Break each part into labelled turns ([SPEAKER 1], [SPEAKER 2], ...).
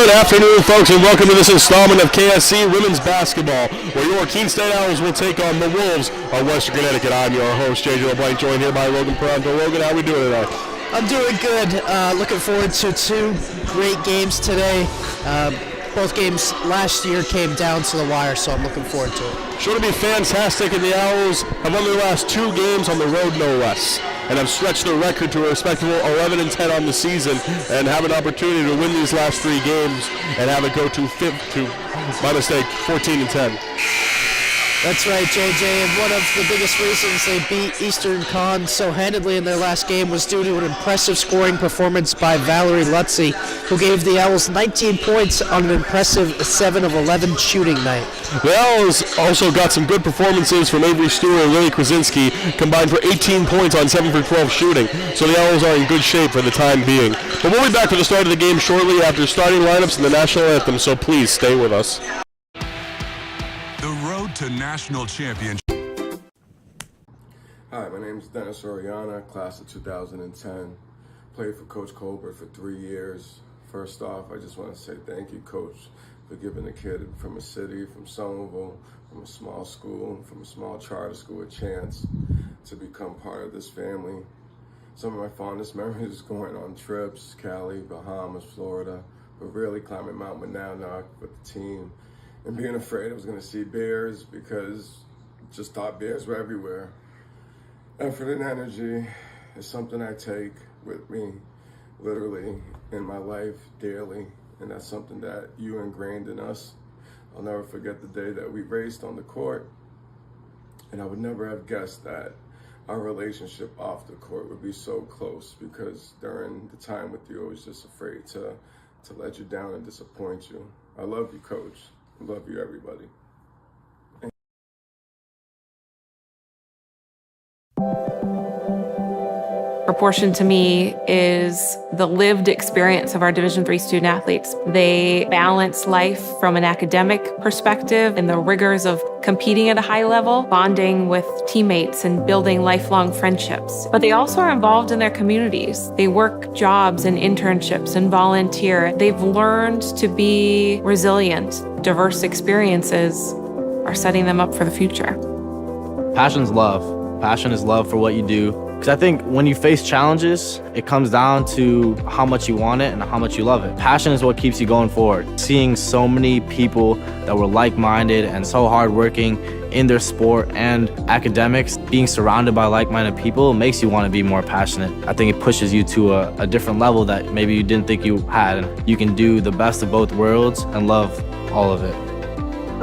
[SPEAKER 1] Good afternoon, folks, and welcome to this installment of KSC Women's Basketball, where your Keene State Owls will take on the Wolves of Western Connecticut. I'm your host, JJ LeBlanc, joined here by Logan Peranto. Logan, how are we doing today?
[SPEAKER 2] I'm doing good. Looking forward to two great games today. Both games last year came down to the wire, so I'm looking forward to it.
[SPEAKER 1] Sure to be fantastic, and the Owls have won their last two games on the road, no less, and have stretched their record to a respectable 11-10 on the season, and have an opportunity to win these last three games and have it go to 14-10.
[SPEAKER 2] That's right, JJ, and one of the biggest reasons they beat Eastern Con so handedly in their last game was due to an impressive scoring performance by Valerie Lutzy, who gave the Owls 19 points on an impressive 7 of 11 shooting night.
[SPEAKER 1] The Owls also got some good performances from Avery Stewart and Lily Krasinski, combined for 18 points on 7 for 12 shooting, so the Owls are in good shape for the time being. But we'll be back for the start of the game shortly after starting lineups and the national anthem, so please stay with us.
[SPEAKER 3] To national championship.
[SPEAKER 4] Hi, my name is Dennis Oriana, class of 2010. Played for Coach Colbert for 3 years. First off, I just want to say thank you, Coach, for giving a kid from a city, from Somerville, from a small school, from a small charter school a chance to become part of this family. Some of my fondest memories is going on trips, Cali, Bahamas, Florida, but really climbing Mount Monadnock with the team. And being afraid I was going to see bears because just thought bears were everywhere. Effort and energy is something I take with me literally in my life daily, and that's something that you ingrained in us. I'll never forget the day that we raced on the court, and I would never have guessed that our relationship off the court would be so close, because during the time with you, I was just afraid to let you down and disappoint you. I love you, Coach. I love you, everybody.
[SPEAKER 5] Proportion to me is the lived experience of our Division III student athletes. They balance life from an academic perspective and the rigors of competing at a high level, bonding with teammates and building lifelong friendships. But they also are involved in their communities. They work jobs and internships and volunteer. They've learned to be resilient. Diverse experiences are setting them up for the future.
[SPEAKER 6] Passion's love. Passion is love for what you do. Because I think when you face challenges, it comes down to how much you want it and how much you love it. Passion is what keeps you going forward. Seeing so many people that were like-minded and so hardworking in their sport and academics, being surrounded by like-minded people makes you want to be more passionate. I think it pushes you to a different level that maybe you didn't think you had. And you can do the best of both worlds and love all of it.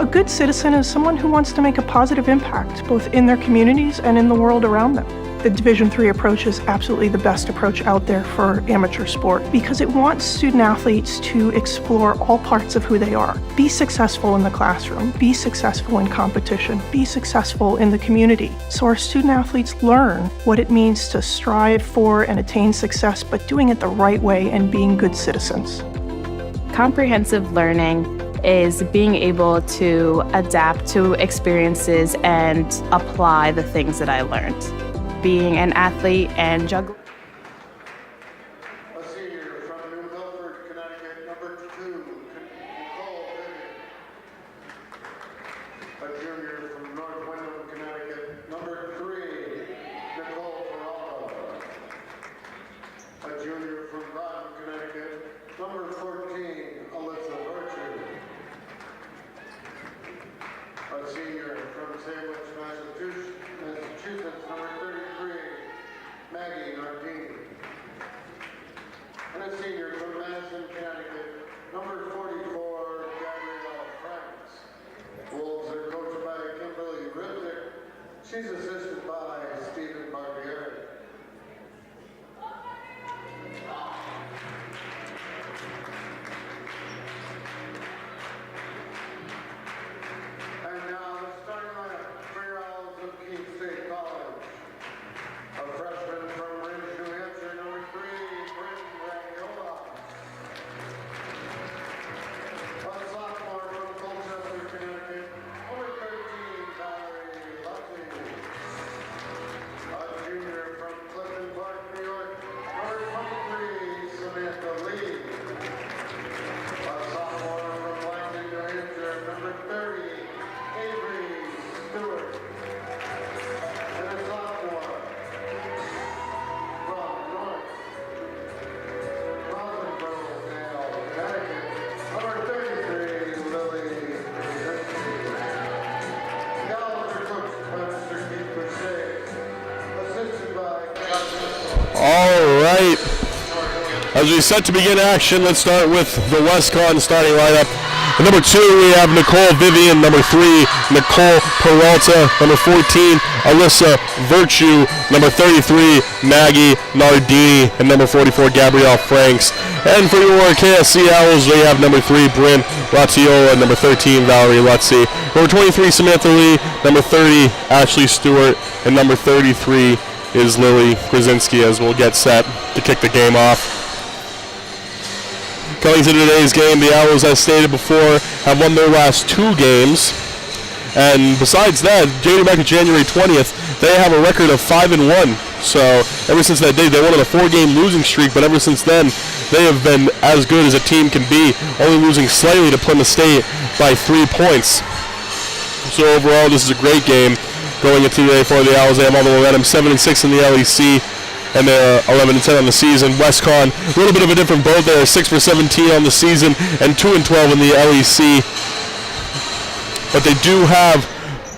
[SPEAKER 7] A good citizen is someone who wants to make a positive impact, both in their communities and in the world around them. The Division III approach is absolutely the best approach out there for amateur sport because it wants student athletes to explore all parts of who they are. Be successful in the classroom, be successful in competition, be successful in the community. So our student athletes learn what it means to strive for and attain success, but doing it the right way and being good citizens.
[SPEAKER 8] Comprehensive learning is being able to adapt to experiences and apply the things that I learned. Being an athlete and juggling.
[SPEAKER 9] A senior from New Milford, Connecticut, number 2, Nicole Vivian. A junior from North Wyndham, Connecticut, number 3, Nicole Peralta. A junior from Groton, Connecticut, number 14, Alyssa Virtue. A senior from Sandwich, Massachusetts, number 33, Maggie Nardini. And a senior from Madison, Connecticut, number 44, Gabrielle Franks. Wolves are coached by Kimberly Ripsick. She's assisted by Stephen Barbieri. And now the starting lineup for your Owls of Keene State College. A freshman from Ridge, New Hampshire, number 3, Bryn Radiola. A sophomore from Colchester, Connecticut, number 13, Valerie Lutzy.
[SPEAKER 1] All right. As we set to begin action, let's start with the WestCon starting lineup. At number 2, we have Nicole Vivian. Number 3, Nicole Peralta. Number 14, Alyssa Virtue. Number 33, Maggie Nardini. And number 44, Gabrielle Franks. And for your KSC Owls, we have number 3, Bryn Rattiola. Number 13, Valerie Lutzy. Number 23, Samantha Lee. Number 30, Ashley Stewart. And number 33 is Lily Krasinski, as we'll get set to kick the game off. Coming to today's game, the Owls, as stated before, have won their last 2 games. And besides that, dating back to January 20th, they have a record of 5-1. So ever since that day, they went on a 4-game losing streak, but ever since then, they have been as good as a team can be, only losing slightly to Plymouth State by 3 points. So overall, this is a great game going into today for the Owls. They have all the momentum, 7-6 in the LEC. And they're 11-10 on the season. WestCon, a little bit of a different boat there, 6-17 on the season and 2-12 in the LEC. But they do have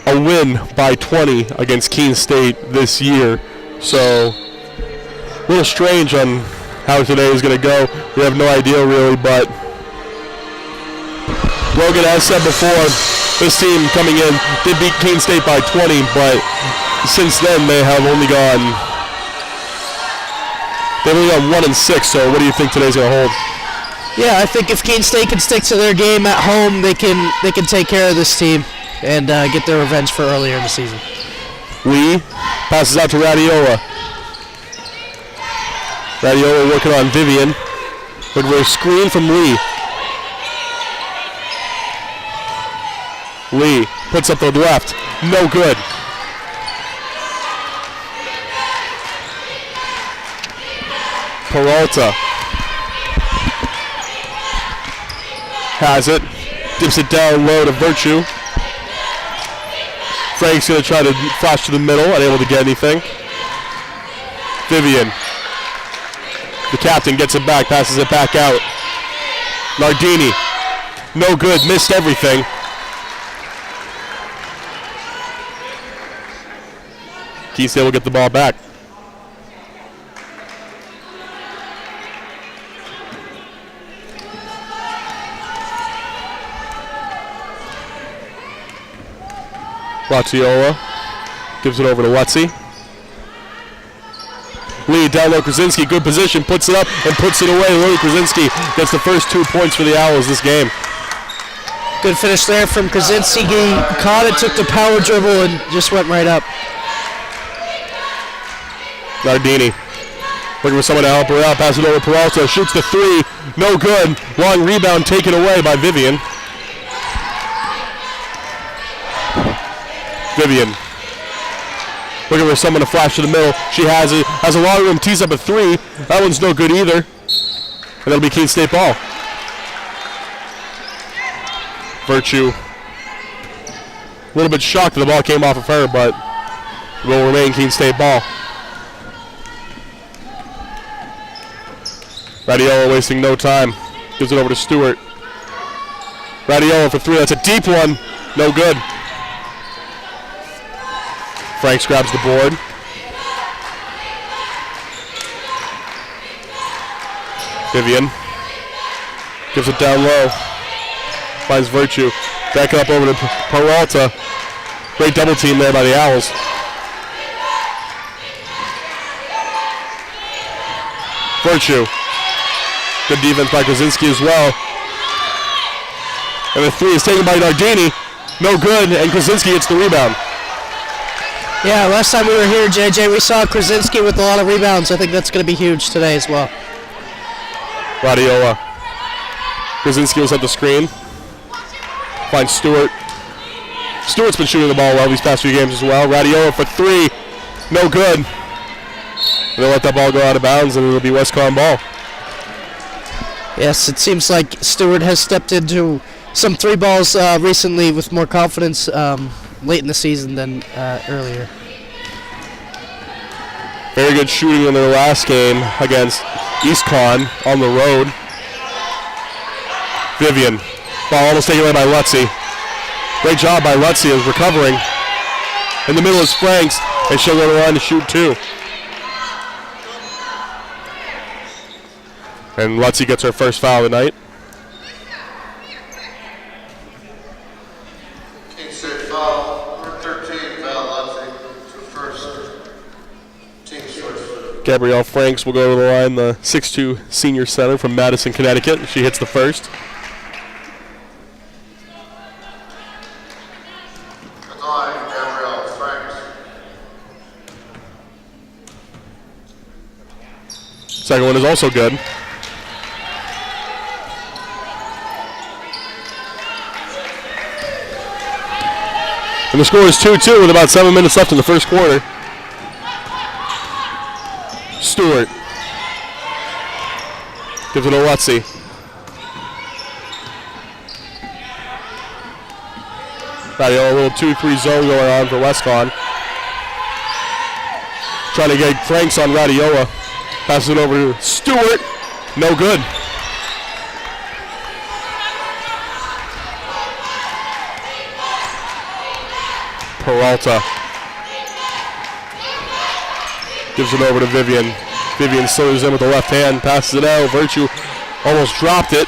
[SPEAKER 1] a win by 20 against Keene State this year. So a little strange on how today is going to go. We have no idea really, but Logan, as said before, this team coming in did beat Keene State by 20, but since then they have only gone 1-6, so what do you think today's going to hold?
[SPEAKER 2] Yeah, I think if Keene State can stick to their game at home, they can take care of this team and get their revenge for earlier in the season.
[SPEAKER 1] Lee passes out to Radiola. Radiola working on Vivian. Looking for a screen from Lee. Lee puts up the left. No good. Peralta has it, dips it down low to Virtue. Frank's going to try to flash to the middle, unable to get anything. Vivian, the captain, gets it back, passes it back out. Nardini, no good, missed everything. Keene State will get the ball back. Rattiola gives it over to Lutzy. Lee down low, Krasinski, good position, puts it up and puts it away. Lily Krasinski gets the first 2 points for the Owls this game.
[SPEAKER 2] Good finish there from Krasinski. He caught it, took the power dribble, and just went right up.
[SPEAKER 1] Nardini looking for someone to help her out, pass it over to Peralta, shoots the 3, no good. Long rebound taken away by Vivian. Vivian looking for someone to flash to the middle. She has it, has a lot of room, tees up a 3. That one's no good either. And that'll be Keene State ball. Virtue, a little bit shocked that the ball came off of her, but will remain Keene State ball. Radiola wasting no time. Gives it over to Stewart. Radiola for 3. That's a deep one. No good. Franks grabs the board. Vivian gives it down low. Finds Virtue. Back up over to Peralta. Great double team there by the Owls. Virtue. Good defense by Krasinski as well. And the 3 is taken by Nardini. No good, and Krasinski gets the rebound.
[SPEAKER 2] Yeah, last time we were here, JJ, we saw Krasinski with a lot of rebounds. I think that's going to be huge today as well.
[SPEAKER 1] Radiola. Krasinski was at the screen. Finds Stewart. Stewart's been shooting the ball well these past few games as well. Radiola for 3. No good. They'll let that ball go out of bounds, and it'll be WestCon ball.
[SPEAKER 2] Yes, it seems like Stewart has stepped into some 3 balls recently with more confidence late in the season than earlier.
[SPEAKER 1] Very good shooting in their last game against East Con on the road. Vivian. Ball almost taken away by Lutzy. Great job by Lutzy of recovering. In the middle is Franks, and she'll go to the line to shoot 2. And Lutzy gets her first foul of the night.
[SPEAKER 9] Keene State foul, number 13, foul Lutzy, to first. Team switch.
[SPEAKER 1] Gabrielle Franks will go to the line, the 6'2 senior center from Madison, Connecticut. She hits the first.
[SPEAKER 9] At the line, Gabrielle Franks.
[SPEAKER 1] Second one is also good. And the score is 2-2 with about 7 minutes left in the first quarter. Stewart gives it to Lutzy. A little 2-3 zone going on for Westcon. Trying to get Franks on Radiola. Passes it over to Stewart. No good. Peralta gives it over to Vivian. Vivian slurs in with the left hand, passes it out. Virtue almost dropped it.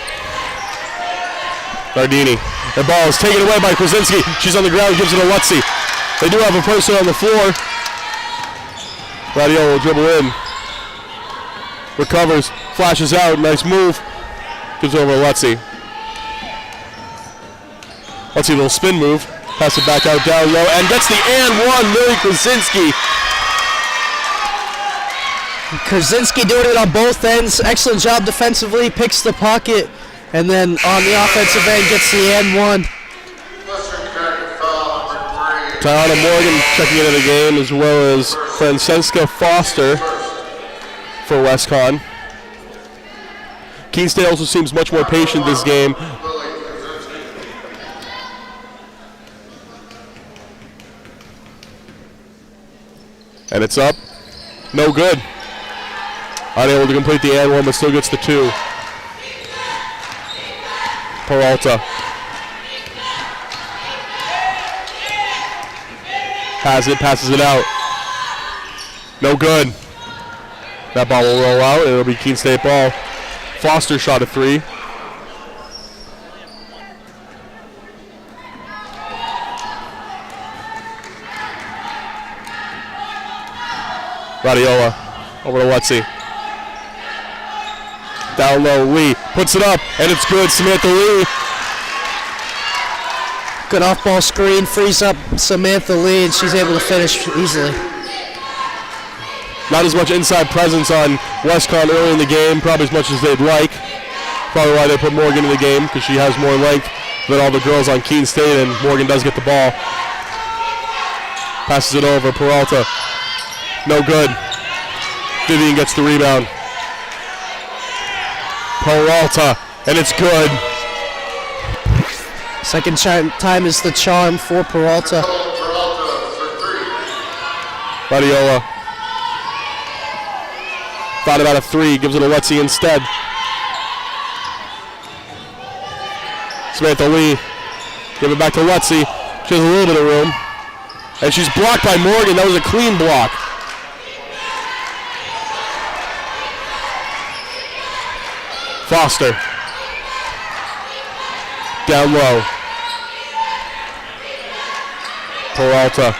[SPEAKER 1] Nardini. The ball is taken away by Krasinski. She's on the ground, gives it to Lutzy. They do have a person on the floor. Radiola will dribble in. Recovers, flashes out, nice move. Gives it over to Lutzy. Lutzy, a little spin move. Pass it back out down low and gets the and one, Millie Krasinski.
[SPEAKER 2] Krasinski doing it on both ends. Excellent job defensively. Picks the pocket. And then on the offensive end gets the and one.
[SPEAKER 9] Western Connecticut foul, number 3.
[SPEAKER 1] Tiana Morgan checking into the game, as well as Francesca Foster for Westcon. Keene State also seems much more patient this game. And it's up. No good. Unable to complete the and one, but still gets the two. Peralta. Has it, passes it out. No good. That ball will roll out. It'll be Keene State ball. Foster shot a three. Radiola over to Lutzy. Down low, Lee puts it up, and it's good. Samantha Lee.
[SPEAKER 2] Good off-ball screen, frees up Samantha Lee, and she's able to finish easily.
[SPEAKER 1] Not as much inside presence on Westcon early in the game, probably as much as they'd like. Probably why they put Morgan in the game, because she has more length than all the girls on Keene State, and Morgan does get the ball. Passes it over, Peralta. No good. Vivian gets the rebound. Peralta, and it's good.
[SPEAKER 2] Second time is the charm for Peralta.
[SPEAKER 1] Radiola thought about a three, gives it to Lutzy instead. Samantha Lee, give it back to Lutzy. She has a little bit of room. And she's blocked by Morgan. That was a clean block. Foster. Down low. Peralta.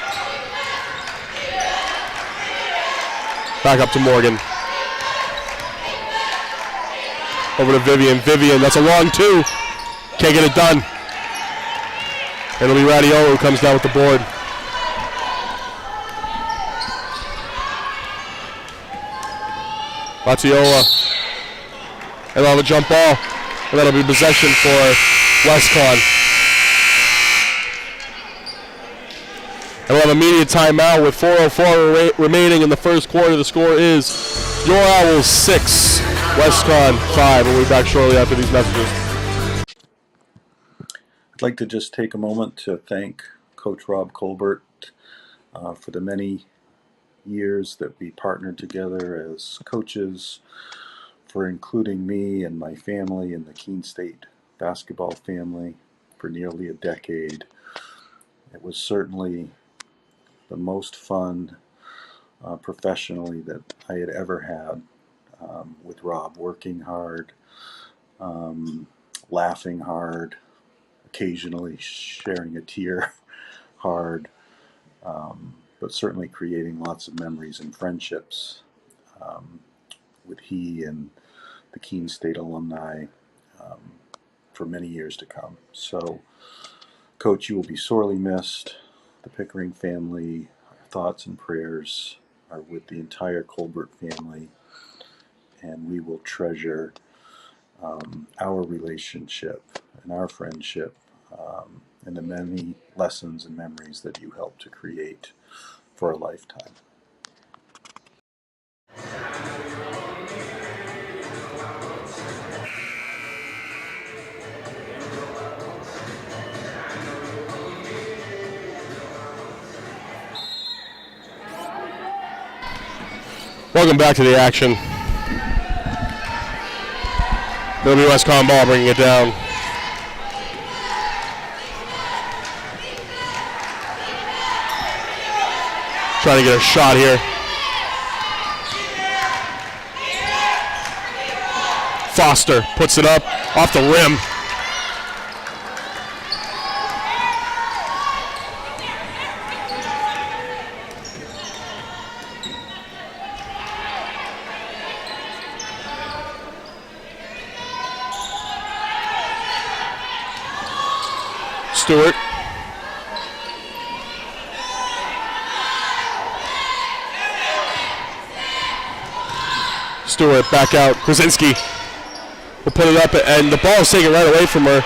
[SPEAKER 1] Back up to Morgan. Over to Vivian. Vivian, that's a long two. Can't get it done. It'll be Radiola who comes down with the board. Laziola. And they'll have a jump ball. And that'll be possession for Westcon. And we'll have a immediate timeout with 4:04 remaining in the first quarter. The score is Your Owls 6, Westcon 5. We'll be back shortly after these messages.
[SPEAKER 10] I'd like to just take a moment to thank Coach Rob Colbert for the many years that we partnered together as coaches, for including me and my family in the Keene State basketball family for nearly a decade. It was certainly the most fun professionally that I had ever had. with Rob, working hard, laughing hard, occasionally sharing a tear hard, but certainly creating lots of memories and friendships with he and the Keene State alumni for many years to come. So, Coach, you will be sorely missed. The Pickering family, our thoughts and prayers are with the entire Colbert family, and we will treasure our relationship and our friendship and the many lessons and memories that you helped to create for a lifetime.
[SPEAKER 1] Welcome back to the action. It'll be Westcon ball bringing it down. Trying to get a shot here. Foster puts it up off the rim. Stewart. Stewart back out. Krasinski will put it up, and the ball is taken right away from her.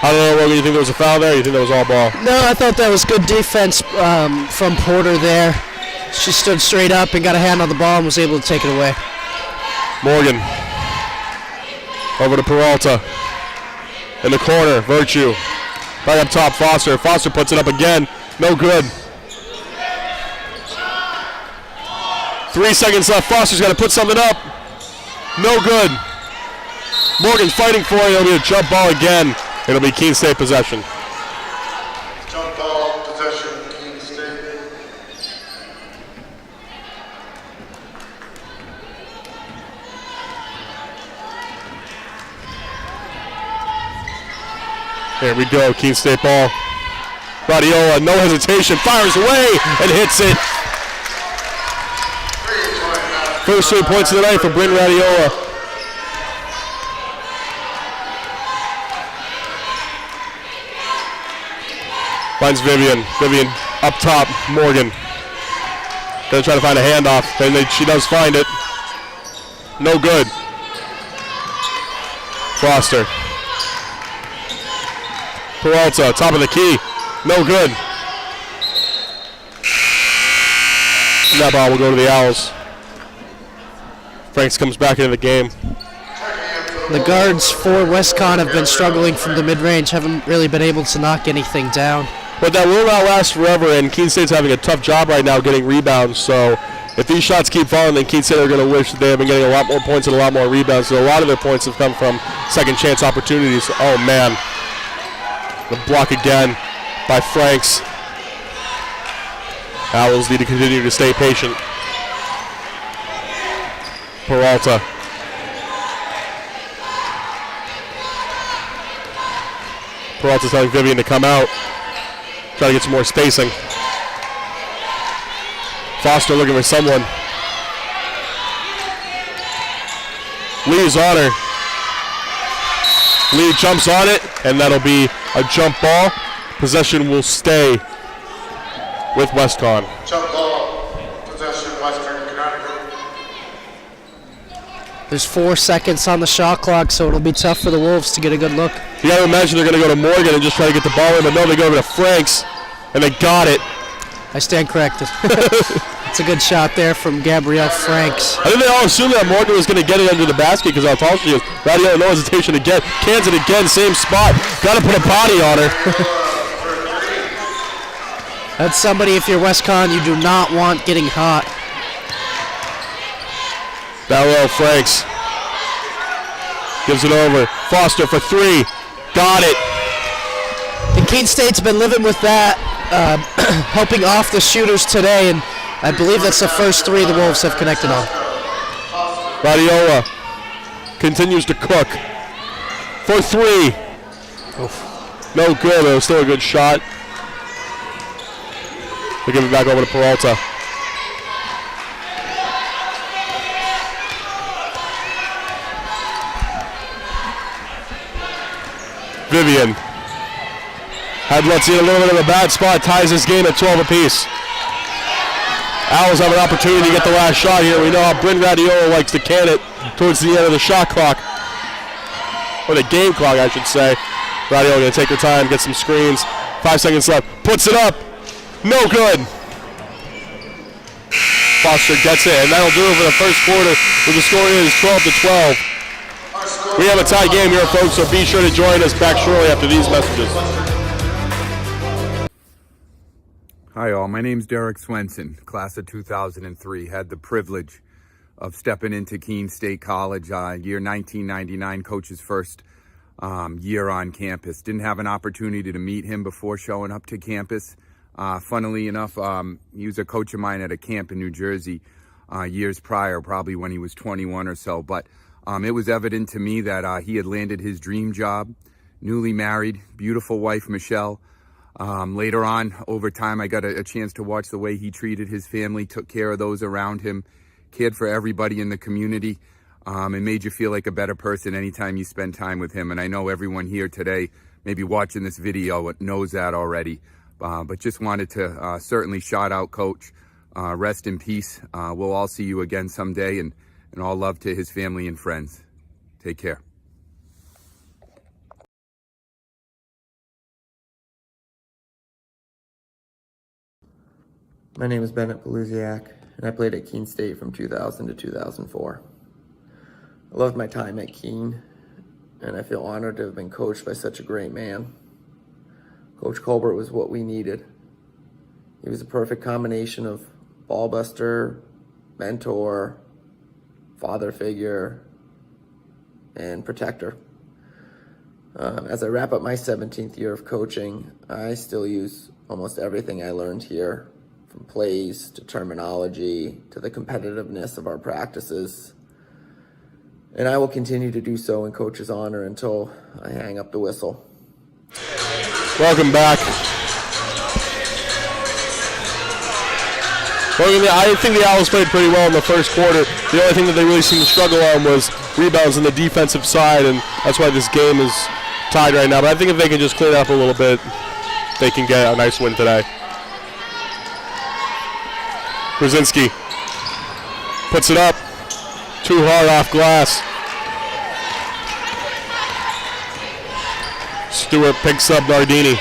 [SPEAKER 1] I don't know, Logan, you think there was a foul there, or you think that was all ball?
[SPEAKER 2] No, I thought that was good defense from Porter there. She stood straight up and got a hand on the ball and was able to take it away.
[SPEAKER 1] Morgan. Over to Peralta. In the corner, Virtue. Right up top, Foster. Foster puts it up again. No good. 3 seconds left. Foster's got to put something up. No good. Morgan's fighting for it. It'll be a jump ball again. It'll be Keene State possession.
[SPEAKER 9] Jump ball, possession, Keene State.
[SPEAKER 1] Here we go, Keene State ball. Radiola, no hesitation, fires away and hits it. First 3 points of the night for Bryn Radiola. Finds Vivian. Vivian up top, Morgan. Gonna try to find a handoff, and she does find it. No good. Foster. Peralta, top of the key. No good. And that ball will go to the Owls. Franks comes back into the game.
[SPEAKER 2] The guards for Westcon have been struggling from the mid-range, haven't really been able to knock anything down.
[SPEAKER 1] But that will not last forever, and Keene State's having a tough job right now getting rebounds. So if these shots keep falling, then Keene State are going to wish that they have been getting a lot more points and a lot more rebounds. So a lot of their points have come from second chance opportunities. Oh, man. The block again by Franks. Owls need to continue to stay patient. Peralta. Peralta's telling Vivian to come out. Try to get some more spacing. Foster looking for someone. Lee's on her. Lee jumps on it, and that'll be a jump ball. Possession will stay with Westcon.
[SPEAKER 9] Jump ball, possession, Western Connecticut.
[SPEAKER 2] There's 4 seconds on the shot clock, so it'll be tough for the Wolves to get a good look.
[SPEAKER 1] You got to imagine they're going to go to Morgan and just try to get the ball in, but no, they go over to Franks, and they got it.
[SPEAKER 2] I stand corrected. It's a good shot there from Gabrielle Franks.
[SPEAKER 1] I think they all assumed that Morgan was going to get it under the basket because how tall she is. Radio, no hesitation again. Cans it again, same spot. Got to put a body on her.
[SPEAKER 2] That's somebody, if you're Westcon, you do not want getting hot.
[SPEAKER 1] Gabrielle Franks gives it over. Foster for 3. Got it.
[SPEAKER 2] And Keene State's been living with that, helping off the shooters today, and I believe that's the first three the Wolves have connected on.
[SPEAKER 1] Radiola continues to cook for three. Oof. No good, but it was still a good shot. They give it back over to Peralta. Vivian had Lutzy in a little bit of a bad spot, ties this game at 12 apiece. Owls have an opportunity to get the last shot here. We know how Bryn Radiola likes to can it towards the end of the shot clock. Or the game clock, I should say. Radiola going to take her time, get some screens. 5 seconds left. Puts it up. No good. Foster gets it, and that'll do it for the first quarter. Where the score is 12-12. We have a tie game here, folks, so be sure to join us back shortly after these messages.
[SPEAKER 11] Hi all, my name's Derek Swenson, class of 2003. Had the privilege of stepping into Keene State College, year 1999, coach's first year on campus. Didn't have an opportunity to meet him before showing up to campus. Funnily enough, he was a coach of mine at a camp in New Jersey years prior, probably when he was 21 or so. But it was evident to me that he had landed his dream job, newly married, beautiful wife, Michelle. Later on, over time, I got a chance to watch the way he treated his family, took care of those around him, cared for everybody in the community, and made you feel like a better person anytime you spend time with him. And I know everyone here today, maybe watching this video, knows that already. But just wanted to certainly shout out Coach. Rest in peace. We'll all see you again someday, and all love to his family and friends. Take care.
[SPEAKER 12] My name is Bennett Beluziak, and I played at Keene State from 2000 to 2004. I loved my time at Keene, and I feel honored to have been coached by such a great man. Coach Colbert was what we needed. He was a perfect combination of ball buster, mentor, father figure, and protector. As I wrap up my 17th year of coaching, I still use almost everything I learned here, from plays to terminology to the competitiveness of our practices. And I will continue to do so in Coach's honor until I hang up the whistle.
[SPEAKER 1] Welcome back. I think the Owls played pretty well in the first quarter. The only thing that they really seemed to struggle on was rebounds on the defensive side, and that's why this game is tied right now. But I think if they can just clean it up a little bit, they can get a nice win today. Krasinski puts it up. Too hard off glass. Stewart picks up Nardini.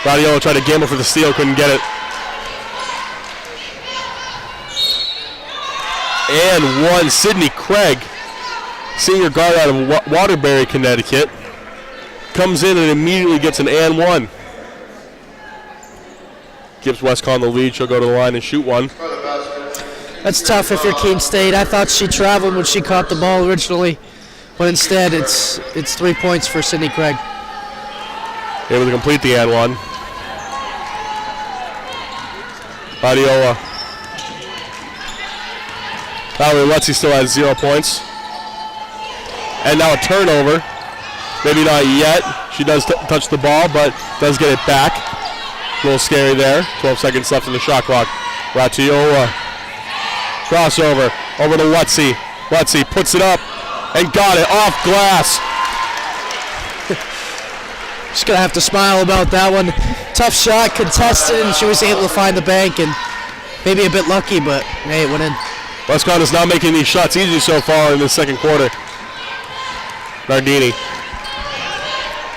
[SPEAKER 1] Radiola tried to gamble for the steal, couldn't get it. And one, Sidney Craig, senior guard out of Waterbury, Connecticut, comes in and immediately gets an and one. Gives WestCon the lead. She'll go to the line and shoot one.
[SPEAKER 2] That's tough if you're Keene State. I thought she traveled when she caught the ball originally, but instead it's 3 points for Sidney Craig.
[SPEAKER 1] Able to complete the and one. Radiola. Valerie Lutzy still has 0 points. And now a turnover. Maybe not yet. She does touch the ball, but does get it back. A little scary there. 12 seconds left in the shot clock. Radiola. Crossover. Over to Lutzy. Lutzy puts it up and got it off glass.
[SPEAKER 2] Just going to have to smile about that one. Tough shot, contested, and she was able to find the bank, and maybe a bit lucky, but hey, it went in.
[SPEAKER 1] WestCon is not making these shots easy so far in the second quarter. Nardini.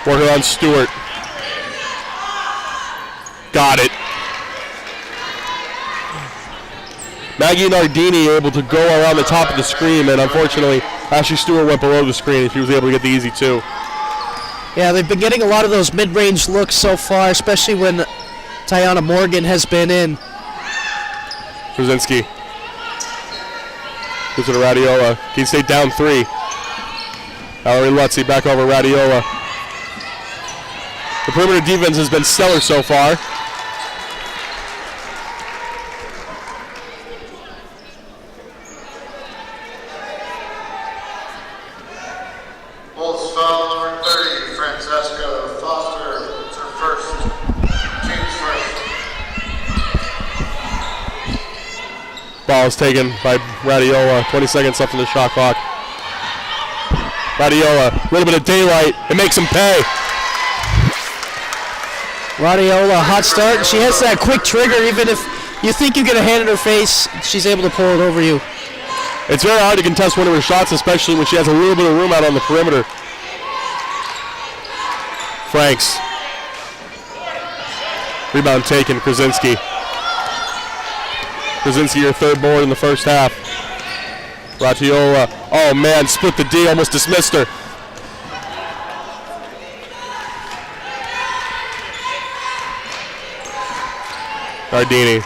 [SPEAKER 1] Working on Stewart. Got it. Maggie Nardini able to go around the top of the screen, and unfortunately, Ashley Stewart went below the screen, and she was able to get the easy two.
[SPEAKER 2] Yeah, they've been getting a lot of those mid-range looks so far, especially when Tiana Morgan has been in.
[SPEAKER 1] Krasinski. Gives it to Radiola. Keene State down 3. Valerie Lutzy back over Radiola. The perimeter defense has been stellar so far. Ball is taken by Radiola. 20 seconds left in the shot clock. Radiola, a little bit of daylight. It makes him pay.
[SPEAKER 2] Radiola, hot start. She has that quick trigger. Even if you think you get a hand in her face, she's able to pull it over you.
[SPEAKER 1] It's very hard to contest one of her shots, especially when she has a little bit of room out on the perimeter. Franks. Rebound taken, Krasinski. Krasinski, your third board in the first half. Radiola, oh man, split the D, almost dismissed her. Gardini.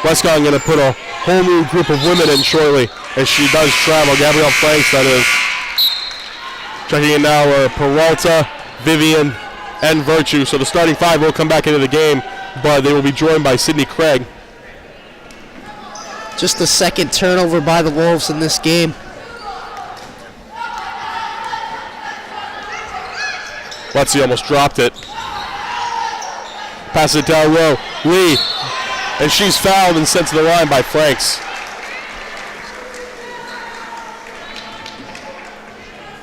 [SPEAKER 1] Westcon going to put a whole new group of women in shortly as she does travel. Gabrielle Franks, that is. Checking in now are Peralta, Vivian, and Virtue. So the starting five will come back into the game, but they will be joined by Sydney Craig.
[SPEAKER 2] Just the second turnover by the Wolves in this game.
[SPEAKER 1] Lutzy almost dropped it. Passes it down low. Lee. And she's fouled and sent to the line by Franks.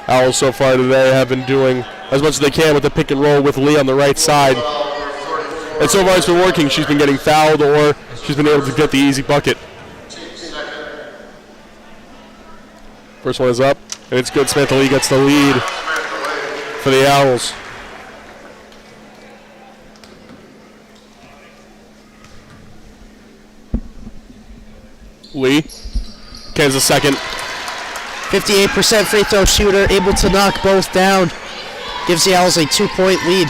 [SPEAKER 1] Owls so far today have been doing as much as they can with the pick and roll with Lee on the right side. And so far it's been working. She's been getting fouled or she's been able to get the easy bucket. First one is up, and it's good. Samantha Lee gets the lead for the Owls. Lee, Kansas second.
[SPEAKER 2] 58% free throw shooter, able to knock both down. Gives the Owls a 2-point lead.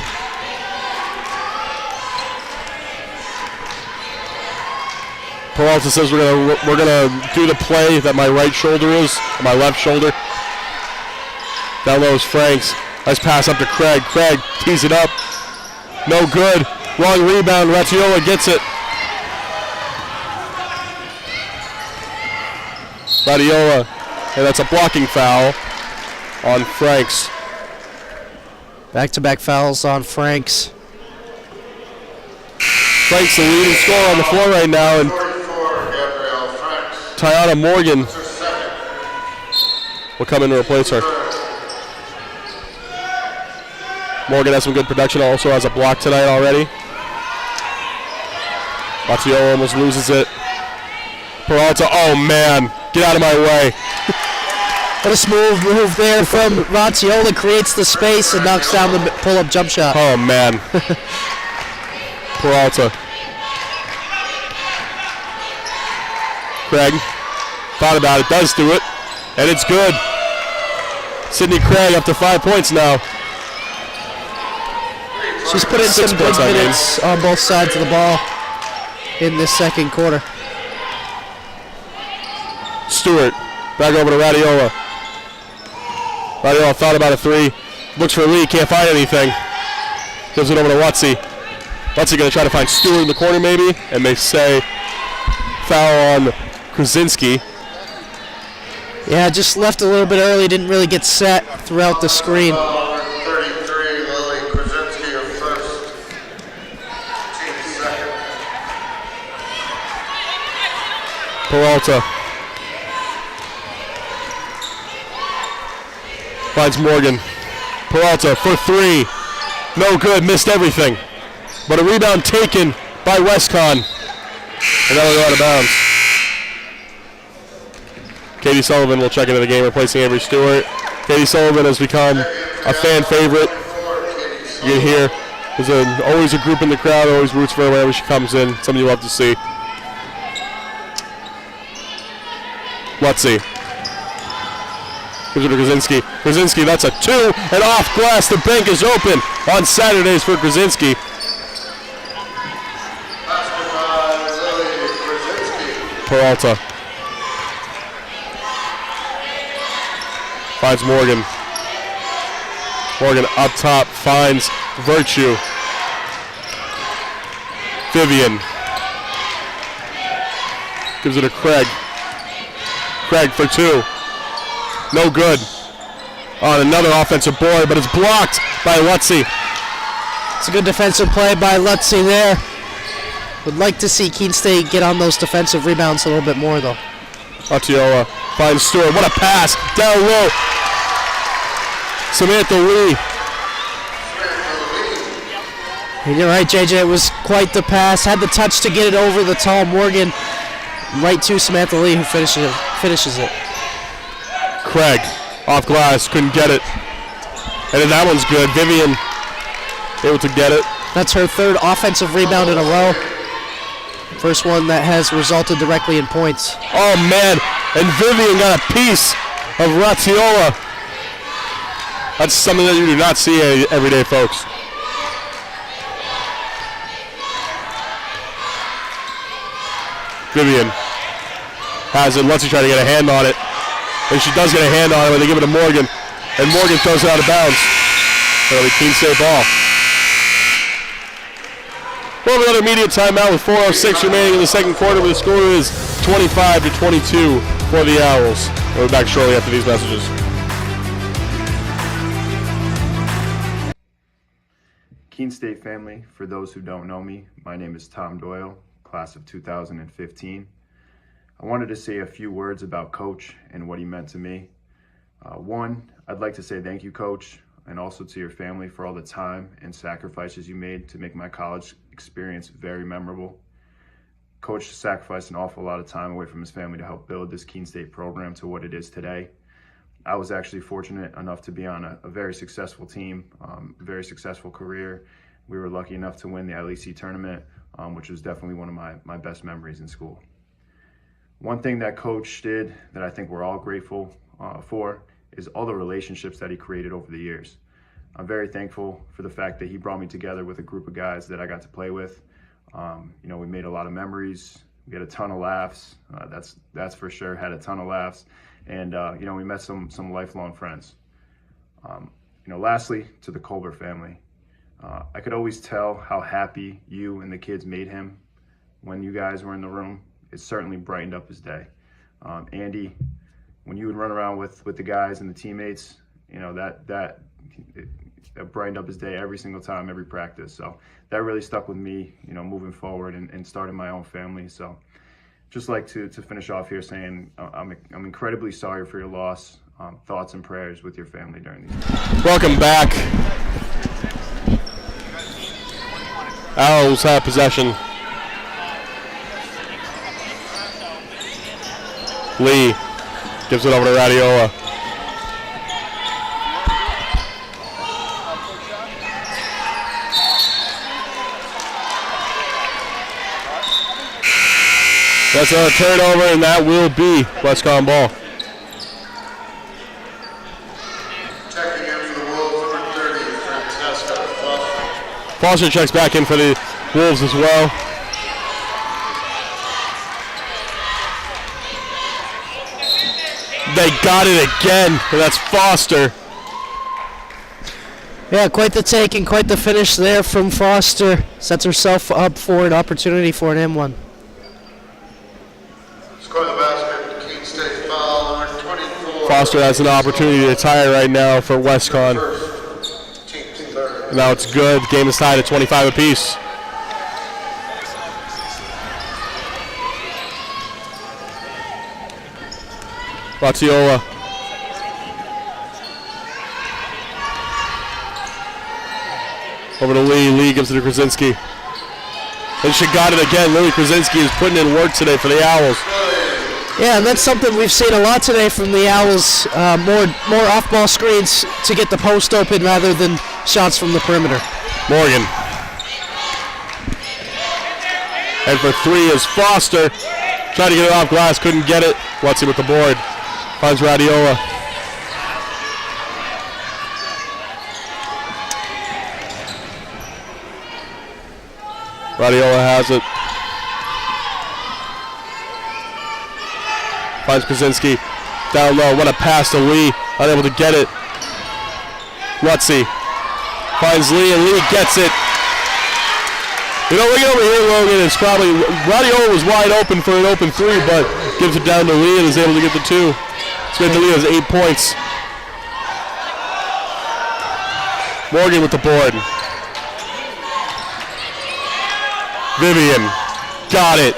[SPEAKER 1] Peralta says we're gonna do the play that my right shoulder is, or my left shoulder. Down low is Franks. Nice pass up to Craig. Craig tees it up. No good. Wrong rebound. Racciola gets it. Radiola, and that's a blocking foul on Franks.
[SPEAKER 2] Back-to-back fouls on Franks.
[SPEAKER 1] Franks the leading scorer on the floor right now, and Tiana Morgan will come in to replace her. Morgan has some good production, also has a block tonight already. Racciola almost loses it. Peralta, oh man. Get out of my way.
[SPEAKER 2] What a smooth move there from Racciola. Creates the space and knocks down the pull-up jump shot.
[SPEAKER 1] Oh, man. Peralta. Craig. Thought about it. Does do it. And it's good. Sydney Craig up to 5 points now.
[SPEAKER 2] She's put in some good minutes on both sides of the ball in this second quarter.
[SPEAKER 1] Stewart, back over to Radiola. Radiola thought about a three. Looks for Lee, can't find anything. Gives it over to Lutzy. Lutzy going to try to find Stewart in the corner maybe, and they say foul on Krasinski.
[SPEAKER 2] Yeah, just left a little bit early, didn't really get set throughout the screen.
[SPEAKER 9] 33, Lily Krasinski of first. Team second.
[SPEAKER 1] Peralta. Finds Morgan. Peralta for three. No good, missed everything. But a rebound taken by Westcon. And that'll go out of bounds. Katie Sullivan will check into the game, replacing Avery Stewart. Katie Sullivan has become a fan favorite. You can hear there's always a group in the crowd, always roots for her whenever she comes in. Something you love to see. Lutzy. Gives it to Krasinski. Krasinski, that's a two, and off glass. The bank is open on Saturdays for Krasinski. Peralta. Finds Morgan. Morgan up top, finds Virtue. Vivian. Gives it to Craig. Craig for two. No good. On another offensive board, but it's blocked by Lutzy.
[SPEAKER 2] It's a good defensive play by Lutzy there. Would like to see Keene State get on those defensive rebounds a little bit more, though.
[SPEAKER 1] Atiola finds Stewart. What a pass. Down low. Samantha Lee.
[SPEAKER 2] You're right, JJ. It was quite the pass. Had the touch to get it over the tall Morgan. Right to Samantha Lee, who finishes it.
[SPEAKER 1] Craig off glass. Couldn't get it. And then that one's good. Vivian able to get it.
[SPEAKER 2] That's her third offensive rebound in a row. First one that has resulted directly in points.
[SPEAKER 1] Oh, man. And Vivian got a piece of Ratiola. That's something that you do not see every day, folks. Vivian has it. Lutzey trying to get a hand on it. And she does get a hand on it when they give it to Morgan. And Morgan throws it out of bounds. That'll be Keene State ball. We'll have another immediate timeout with 4:06 remaining in the second quarter, where the score is 25-22 for the Owls. We'll be back shortly after these messages.
[SPEAKER 13] Keene State family, for those who don't know me, my name is Tom Doyle, class of 2015. I wanted to say a few words about Coach and what he meant to me. One, I'd like to say thank you, Coach, and also to your family for all the time and sacrifices you made to make my college experience very memorable. Coach sacrificed an awful lot of time away from his family to help build this Keene State program to what it is today. I was actually fortunate enough to be on a very successful team, very successful career. We were lucky enough to win the LEC tournament, which was definitely one of my best memories in school. One thing that Coach did that I think we're all grateful for is all the relationships that he created over the years. I'm very thankful for the fact that he brought me together with a group of guys that I got to play with. We made a lot of memories. We had a ton of laughs. That's for sure. Had a ton of laughs, and we met some lifelong friends. Lastly, to the Colbert family, I could always tell how happy you and the kids made him when you guys were in the room. It certainly brightened up his day. Andy, when you would run around with the guys and the teammates, that brightened up his day every single time, every practice. So that really stuck with me, moving forward and starting my own family. So just like to finish off here saying I'm incredibly sorry for your loss. Thoughts and prayers with your family during these.
[SPEAKER 1] Welcome back. Owls have possession. Lee gives it over to Radiola. That's a turnover, and that will be Westcon ball.
[SPEAKER 9] Checking in for the Wolves, number 30, Francesca Foster.
[SPEAKER 1] Foster checks back in for the Wolves as well. They got it again, and that's Foster.
[SPEAKER 2] Yeah, quite the take and quite the finish there from Foster. Sets herself up for an opportunity for an M1.
[SPEAKER 9] Score the basket, Keene State foul, number 24.
[SPEAKER 1] Foster has an opportunity to tie right now for Westcon.
[SPEAKER 9] Team's third.
[SPEAKER 1] Now it's good. The game is tied at 25 apiece. Ratiola. Over to Lee. Lee gives it to Krasinski. And she got it again. Lily Krasinski is putting in work today for the Owls.
[SPEAKER 2] Yeah, and that's something we've seen a lot today from the Owls. More off-ball screens to get the post open rather than shots from the perimeter.
[SPEAKER 1] Morgan. And for three is Foster. Tried to get it off glass, couldn't get it. Lutzy with the board. Finds Radiola. Radiola has it. Finds Krasinski. Down low. What a pass to Lee. Unable to get it. Lutzy. Finds Lee, and Lee gets it. Look over here, Logan. It's probably Radiola was wide open for an open three, but gives it down to Lee and is able to get the two. Samantha Lee has 8 points. Morgan with the board. Vivian Got it.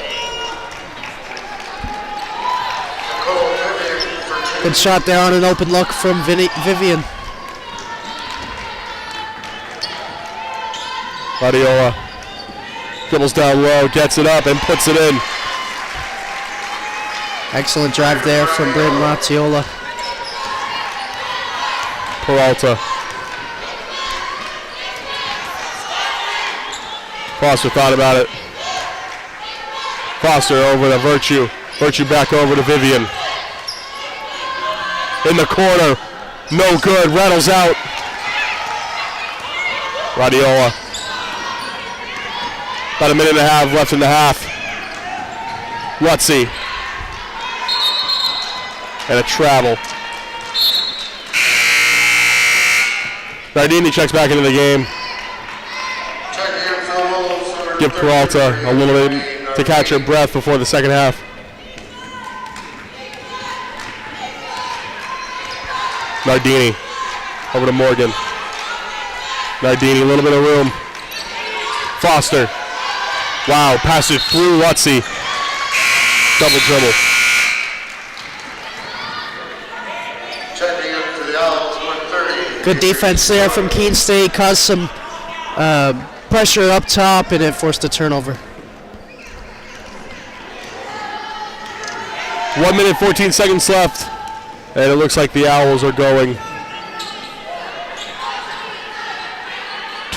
[SPEAKER 2] Good shot there on an open look from Vivian.
[SPEAKER 1] Guardiola dribbles down low, gets it up, and puts it in.
[SPEAKER 2] Excellent drive there from Brandon Razziola.
[SPEAKER 1] Peralta. Foster thought about it. Foster over to Virtue. Virtue back over to Vivian. In the corner. No good. Rattles out. Radiola. About a minute and a half left in the half. Lutzy. And a travel. Nardini checks back into the game. Give Peralta a little bit to catch her breath before the second half. Nardini over to Morgan. Nardini, a little bit of room. Foster. Wow, passed it through Lutzy. Double dribble.
[SPEAKER 2] Good defense there from Keene State. Caused some pressure up top, and it forced a turnover.
[SPEAKER 1] 1 minute, 14 seconds left. And it looks like the Owls are going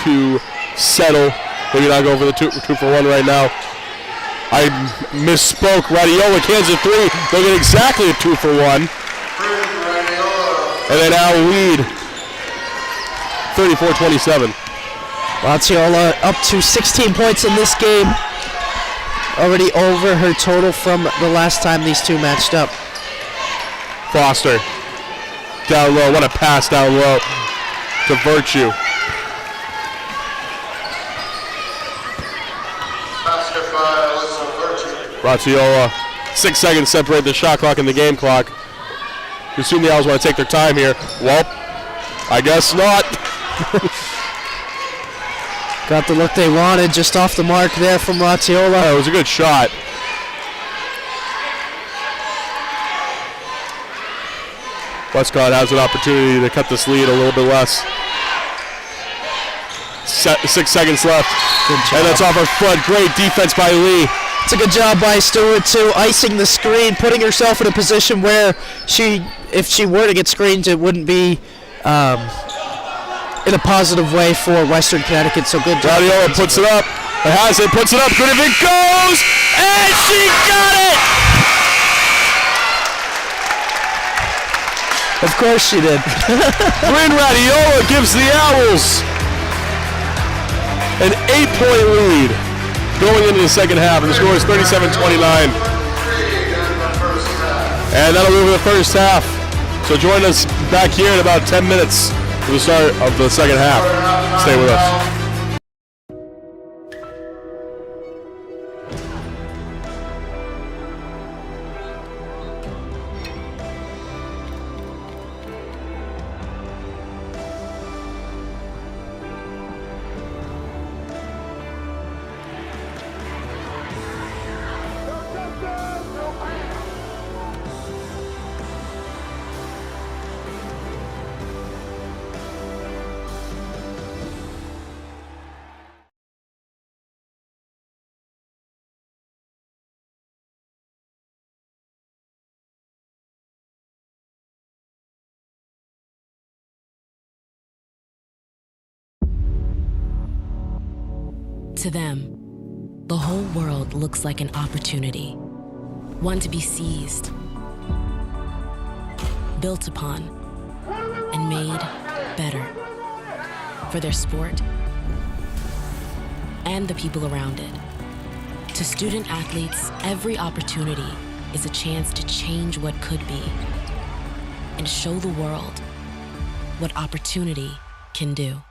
[SPEAKER 1] to settle. Maybe not go for the two for one right now. I misspoke. Radiola cans a three. They'll get exactly a 2 for 1. And then Owl lead 34-27.
[SPEAKER 2] Razziola up to 16 points in this game. Already over her total from the last time these two matched up.
[SPEAKER 1] Foster down low. What a pass down low to Virtue. Razziola. 6 seconds separate the shot clock and the game clock. You assume the Owls want to take their time here. Well, I guess not.
[SPEAKER 2] Got the look they wanted, just off the mark there from Razziola.
[SPEAKER 1] It was a good shot. Westcott has an opportunity to cut this lead a little bit less. 6 seconds left. And that's off her foot. Great defense by Lee.
[SPEAKER 2] It's a good job by Stewart too, icing the screen, putting herself in a position where if she were to get screened, it wouldn't be in a positive way for Western Connecticut. So good job.
[SPEAKER 1] Radiola puts it up. It has it, puts it up. Good if it goes. And she got it!
[SPEAKER 2] Of course she did.
[SPEAKER 1] Bryn Radiola gives the Owls an 8-point lead going into the second half, and the score is 37-29. And that'll move the first half. So join us back here in about 10 minutes for the start of the second half. Stay with us.
[SPEAKER 14] To them, the whole world looks like an opportunity, one to be seized, built upon, and made better for their sport and the people around it. To student athletes, every opportunity is a chance to change what could be and show the world what opportunity can do.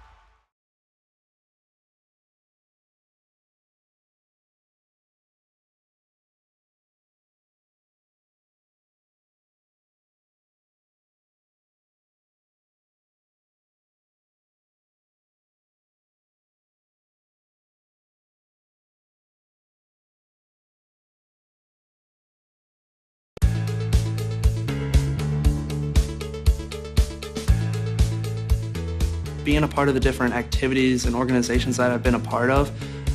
[SPEAKER 15] being a part of the different activities and organizations that I've been a part of,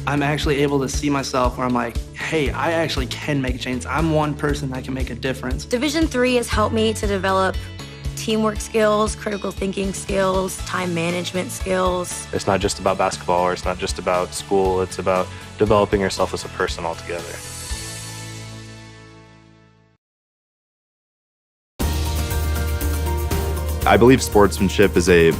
[SPEAKER 15] I'm actually able to see myself where I'm like, hey, I actually can make a change. I'm one person that can make a difference.
[SPEAKER 16] Division III has helped me to develop teamwork skills, critical thinking skills, time management skills.
[SPEAKER 17] It's not just about basketball, or it's not just about school. It's about developing yourself as a person altogether.
[SPEAKER 18] I believe sportsmanship is a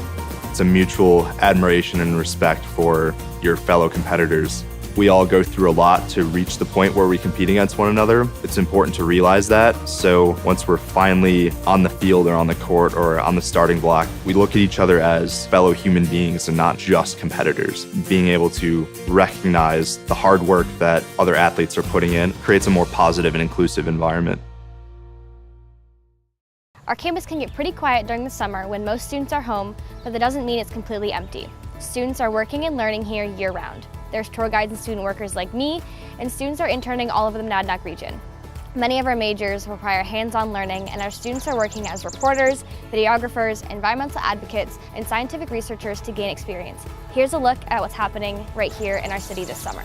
[SPEAKER 18] mutual admiration and respect for your fellow competitors. We all go through a lot to reach the point where we compete against one another. It's important to realize that. So once we're finally on the field or on the court or on the starting block, we look at each other as fellow human beings and not just competitors. Being able to recognize the hard work that other athletes are putting in creates a more positive and inclusive environment.
[SPEAKER 19] Our campus can get pretty quiet during the summer when most students are home, but that doesn't mean it's completely empty. Students are working and learning here year-round. There's tour guides and student workers like me, and students are interning all over the Monadnock region. Many of our majors require hands-on learning, and our students are working as reporters, videographers, environmental advocates, and scientific researchers to gain experience. Here's a look at what's happening right here in our city this summer.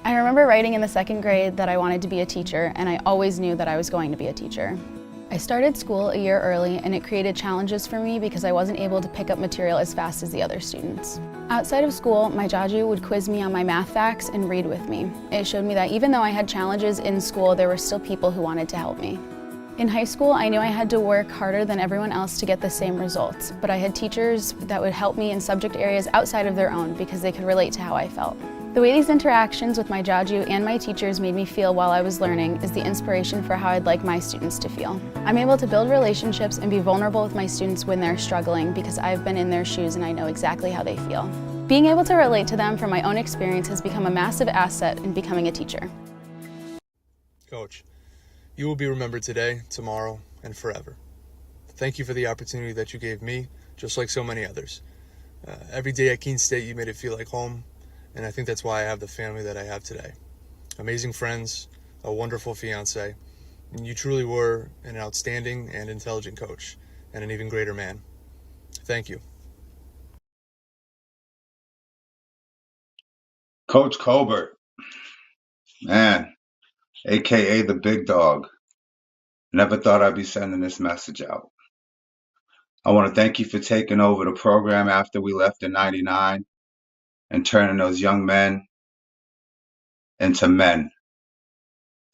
[SPEAKER 8] I remember writing in the second grade that I wanted to be a teacher, and I always knew that I was going to be a teacher. I started school a year early, and it created challenges for me because I wasn't able to pick up material as fast as the other students. Outside of school, my jaju would quiz me on my math facts and read with me. It showed me that even though I had challenges in school, there were still people who wanted to help me. In high school, I knew I had to work harder than everyone else to get the same results, but I had teachers that would help me in subject areas outside of their own because they could relate to how I felt. The way these interactions with my jaju and my teachers made me feel while I was learning is the inspiration for how I'd like my students to feel. I'm able to build relationships and be vulnerable with my students when they're struggling because I've been in their shoes and I know exactly how they feel. Being able to relate to them from my own experience has become a massive asset in becoming a teacher.
[SPEAKER 20] Coach, you will be remembered today, tomorrow, and forever. Thank you for the opportunity that you gave me, just like so many others. Every day at Keene State, you made it feel like home. And I think that's why I have the family that I have today. Amazing friends, a wonderful fiance, and you truly were an outstanding and intelligent coach, and an even greater man. Thank you.
[SPEAKER 21] Coach Colbert, man, AKA the big dog. Never thought I'd be sending this message out. I want to thank you for taking over the program after we left in '99 and turning those young men into men,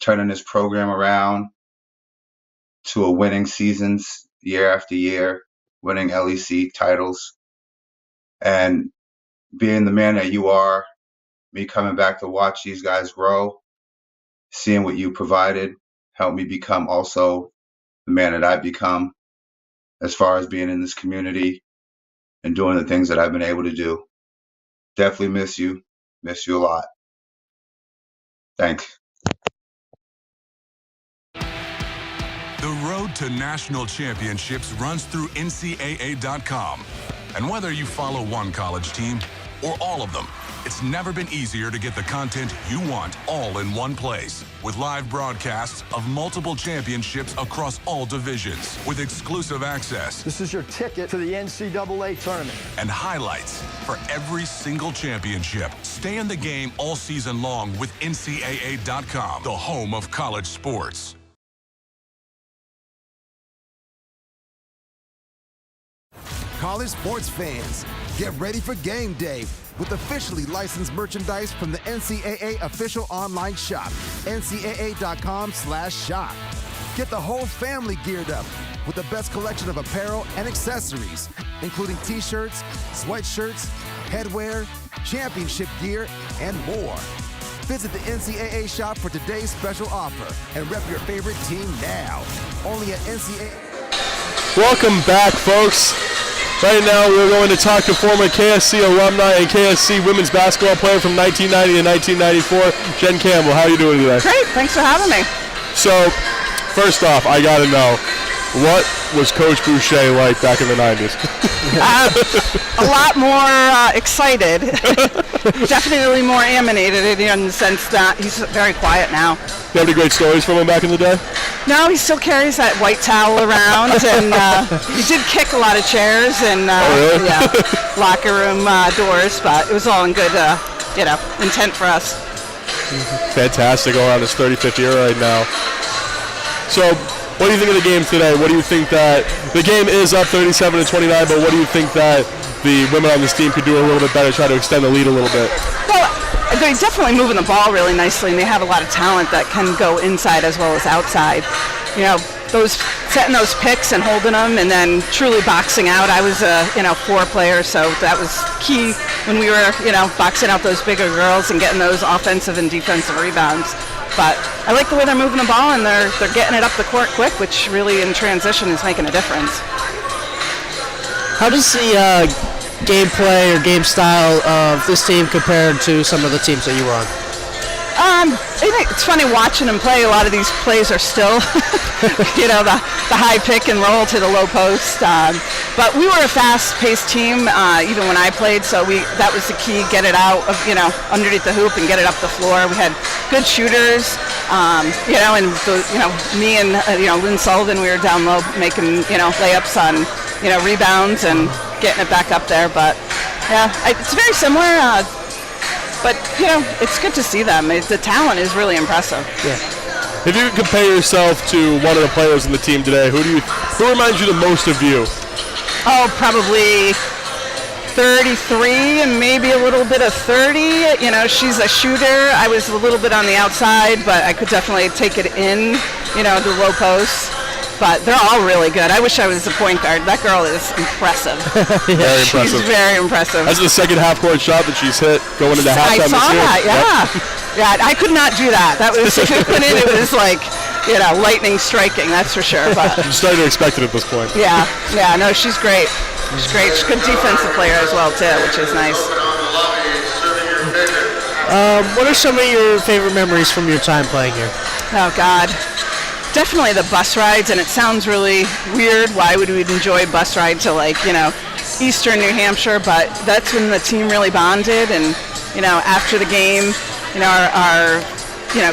[SPEAKER 21] turning this program around to a winning seasons year after year, winning LEC titles, and being the man that you are, me coming back to watch these guys grow, seeing what you provided, helped me become also the man that I've become as far as being in this community and doing the things that I've been able to do. Definitely miss you a lot. Thanks.
[SPEAKER 3] The road to national championships runs through NCAA.com. And whether you follow one college team or all of them, it's never been easier to get the content you want all in one place. With live broadcasts of multiple championships across all divisions, with exclusive access.
[SPEAKER 22] This is your ticket to the NCAA tournament.
[SPEAKER 3] And highlights for every single championship. Stay in the game all season long with NCAA.com, the home of college sports.
[SPEAKER 23] College sports fans, get ready for game day with officially licensed merchandise from the NCAA official online shop, ncaa.com/shop. Get the whole family geared up with the best collection of apparel and accessories, including t-shirts, sweatshirts, headwear, championship gear, and more. Visit the NCAA shop for today's special offer and rep your favorite team now. Only at NCAA.
[SPEAKER 1] Welcome back, folks. Right now, we're going to talk to former KSC alumni and KSC women's basketball player from 1990 and 1994, Jen Campbell. How are you doing today?
[SPEAKER 4] Great. Thanks for having me.
[SPEAKER 1] So, first off, I got to know, what was Coach Boucher like back in the 90s?
[SPEAKER 4] A lot more excited. Definitely more animated in the sense that he's very quiet now.
[SPEAKER 1] You have any great stories from him back in the day?
[SPEAKER 4] No, he still carries that white towel around, and he did kick a lot of chairs and
[SPEAKER 1] really?
[SPEAKER 4] yeah, locker room doors, but it was all in good, intent for us.
[SPEAKER 1] Fantastic, going on his 35th year right now. So, what do you think of the game today? What do you think that the game is up 37-29, but what do you think that the women on this team could do a little bit better, try to extend the lead a little bit?
[SPEAKER 4] Well, they're definitely moving the ball really nicely, and they have a lot of talent that can go inside as well as outside. You know, setting those picks and holding them, and then truly boxing out. I was a 4 player, so that was key when we were boxing out those bigger girls and getting those offensive and defensive rebounds. But I like the way they're moving the ball, and they're getting it up the court quick, which really in transition is making a difference.
[SPEAKER 2] How does the gameplay or game style of this team compare to some of the teams that you were on?
[SPEAKER 4] It's funny watching them play. A lot of these plays are still, the high pick and roll to the low post. But we were a fast-paced team, even when I played. So that was the key: get it out of, underneath the hoop and get it up the floor. We had good shooters, and me and Lynn Sullivan, we were down low making layups on rebounds and getting it back up there. But yeah, it's very similar. But, it's good to see them. The talent is really impressive.
[SPEAKER 2] Yeah.
[SPEAKER 1] If you could compare yourself to one of the players in the team today, who reminds you the most of you?
[SPEAKER 4] Oh, probably 33 and maybe a little bit of 30. She's a shooter. I was a little bit on the outside, but I could definitely take it in, the low post. But they're all really good. I wish I was a point guard. That girl is impressive.
[SPEAKER 1] Very impressive.
[SPEAKER 4] She's very impressive.
[SPEAKER 1] That's the second half-court shot that she's hit going into halftime.
[SPEAKER 4] I saw that, yeah. Yeah, I could not do that. That was, if it went in, it was like, lightning striking, that's for sure. But
[SPEAKER 1] I'm starting to expect it at this point.
[SPEAKER 4] Yeah, no, she's great. She's great. She's a good defensive player as well, too, which is nice.
[SPEAKER 2] What are some of your favorite memories from your time playing here?
[SPEAKER 4] Oh, God. Definitely the bus rides, and it sounds really weird. Why would we enjoy a bus ride to Eastern New Hampshire? But that's when the team really bonded, and after the game, our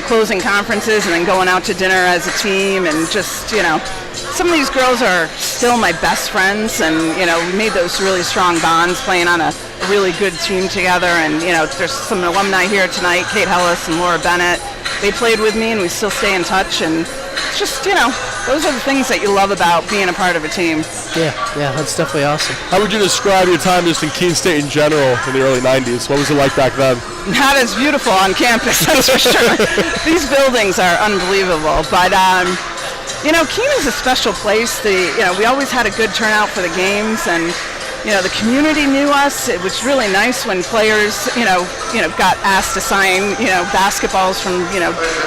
[SPEAKER 4] closing conferences, and then going out to dinner as a team, and just some of these girls are still my best friends, and we made those really strong bonds playing on a really good team together. And there's some alumni here tonight, Kate Hellis and Laura Bennett. They played with me, and we still stay in touch, and it's just, those are the things that you love about being a part of a team.
[SPEAKER 2] Yeah, that's definitely awesome.
[SPEAKER 1] How would you describe your time just in Keene State in general in the early 90s? What was it like back then?
[SPEAKER 4] Not as beautiful on campus, that's for sure. These buildings are unbelievable, but Keene is a special place. We always had a good turnout for the games, and the community knew us. It was really nice when players, got asked to sign, basketballs from,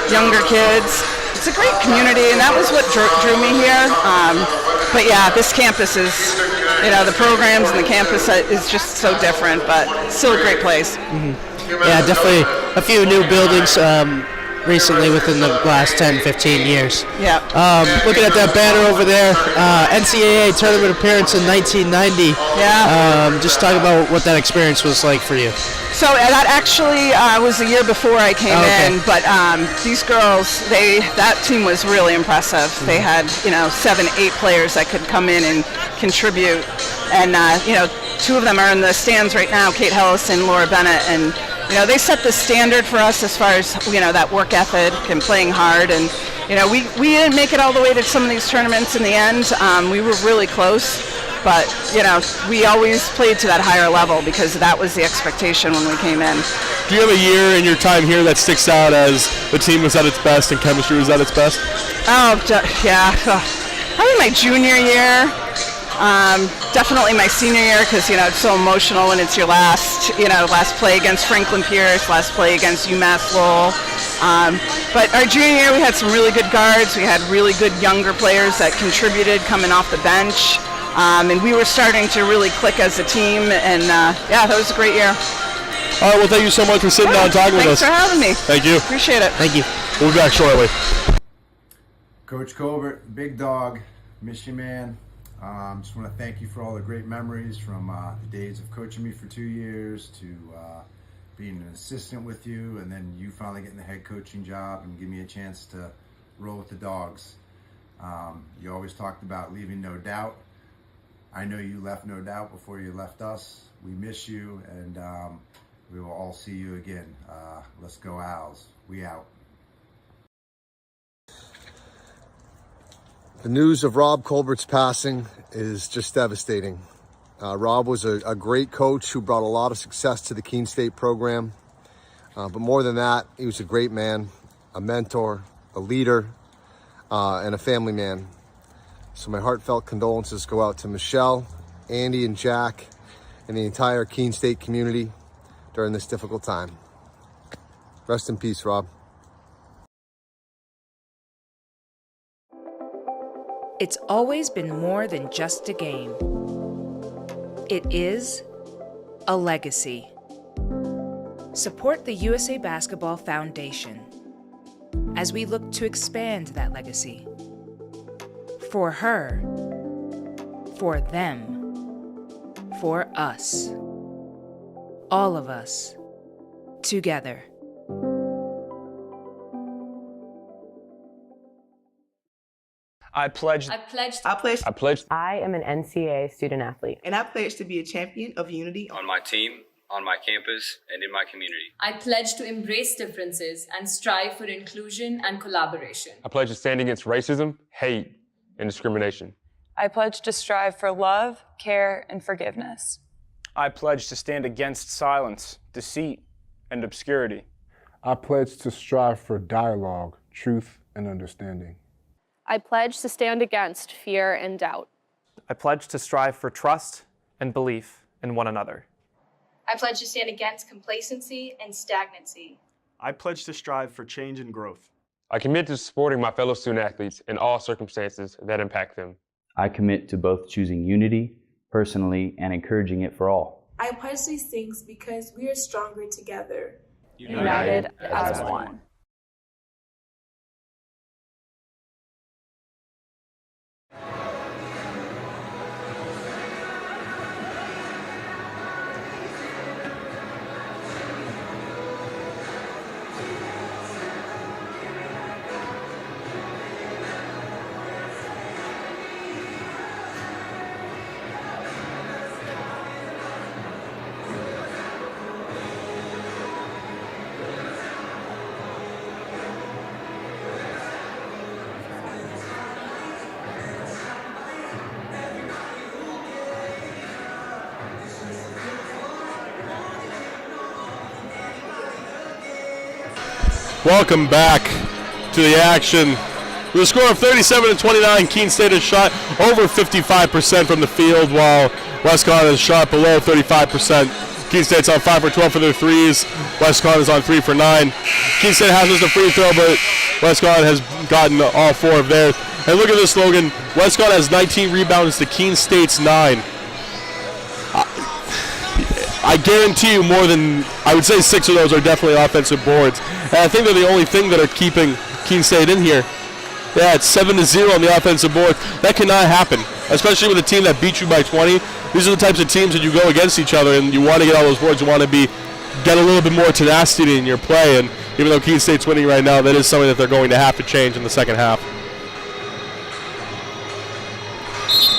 [SPEAKER 4] younger kids. It's a great community, and that was what drew me here. But yeah, this campus is, the programs and the campus is just so different, but still a great place.
[SPEAKER 2] Mm-hmm. Yeah, definitely a few new buildings recently within the last 10-15 years.
[SPEAKER 4] Yeah.
[SPEAKER 2] Looking at that banner over there, NCAA tournament appearance in 1990.
[SPEAKER 4] Yeah.
[SPEAKER 2] Just talk about what that experience was like for you.
[SPEAKER 4] So that actually was the year before I came in, but these girls, that team was really impressive. Mm-hmm. They had 7-8 players that could come in and contribute, and 2 of them are in the stands right now, Kate Hellis and Laura Bennett, and they set the standard for us as far as that work ethic and playing hard, and we didn't make it all the way to some of these tournaments in the end. We were really close. But, we always played to that higher level because that was the expectation when we came in.
[SPEAKER 1] Do you have a year in your time here that sticks out as the team was at its best and chemistry was at its best?
[SPEAKER 4] Oh, yeah. Probably my junior year. Definitely my senior year because, it's so emotional when it's your last play against Franklin Pierce, last play against UMass Lowell. But our junior year, we had some really good guards. We had really good younger players that contributed coming off the bench. And we were starting to really click as a team. And yeah, that was a great year.
[SPEAKER 1] All right, well, thank you so much for sitting down and talking with us.
[SPEAKER 4] Thanks for having me.
[SPEAKER 1] Thank you.
[SPEAKER 4] Appreciate it.
[SPEAKER 2] Thank you.
[SPEAKER 1] We'll be back shortly.
[SPEAKER 5] Coach Colbert, big dog, miss you, man. Just want to thank you for all the great memories from the days of coaching me for 2 years to being an assistant with you, and then you finally getting the head coaching job and give me a chance to roll with the dogs. You always talked about leaving no doubt. I know you left no doubt before you left us. We miss you, and we will all see you again. Let's go Owls. We out.
[SPEAKER 6] The news of Rob Colbert's passing is just devastating. Rob was a great coach who brought a lot of success to the Keene State program. But more than that, he was a great man, a mentor, a leader, and a family man. So my heartfelt condolences go out to Michelle, Andy, and Jack, and the entire Keene State community during this difficult time. Rest in peace, Rob.
[SPEAKER 7] It's always been more than just a game. It is a legacy. Support the USA Basketball Foundation as we look to expand that legacy. For her, for them, for us. All of us, together.
[SPEAKER 24] I pledge.
[SPEAKER 25] I am an NCAA student athlete.
[SPEAKER 26] And I pledge to be a champion of unity
[SPEAKER 27] on my team, on my campus, and in my community.
[SPEAKER 28] I pledge to embrace differences and strive for inclusion and collaboration.
[SPEAKER 24] I pledge to stand against racism, hate, and discrimination.
[SPEAKER 29] I pledge to strive for love, care, and forgiveness.
[SPEAKER 30] I pledge to stand against silence, deceit, and obscurity.
[SPEAKER 31] I pledge to strive for dialogue, truth, and understanding.
[SPEAKER 32] I pledge to stand against fear and doubt.
[SPEAKER 33] I pledge to strive for trust and belief in one another.
[SPEAKER 34] I pledge to stand against complacency and stagnancy.
[SPEAKER 35] I pledge to strive for change and growth.
[SPEAKER 24] I commit to supporting my fellow student athletes in all circumstances that impact them.
[SPEAKER 36] I commit to both choosing unity personally and encouraging it for all.
[SPEAKER 37] I pledge these things because we are stronger together.
[SPEAKER 32] United as one.
[SPEAKER 1] Welcome back to the action. With a score of 37-29, Keene State has shot over 55% from the field, while Westcott has shot below 35%. Keene State's on 5 for 12 for their threes. Westcott is on 3 for 9. Keene State has missed a free throw, but Westcott has gotten all 4 of theirs. And look at this slogan: Westcott has 19 rebounds to Keene State's 9. I guarantee you more than, I would say 6 of those are definitely offensive boards. And I think they're the only thing that are keeping Keene State in here. Yeah, it's 7-0 on the offensive board. That cannot happen, especially with a team that beat you by 20. These are the types of teams that you go against each other, and you want to get all those boards. You want to get a little bit more tenacity in your play. And even though Keene State's winning right now, that is something that they're going to have to change in the second half.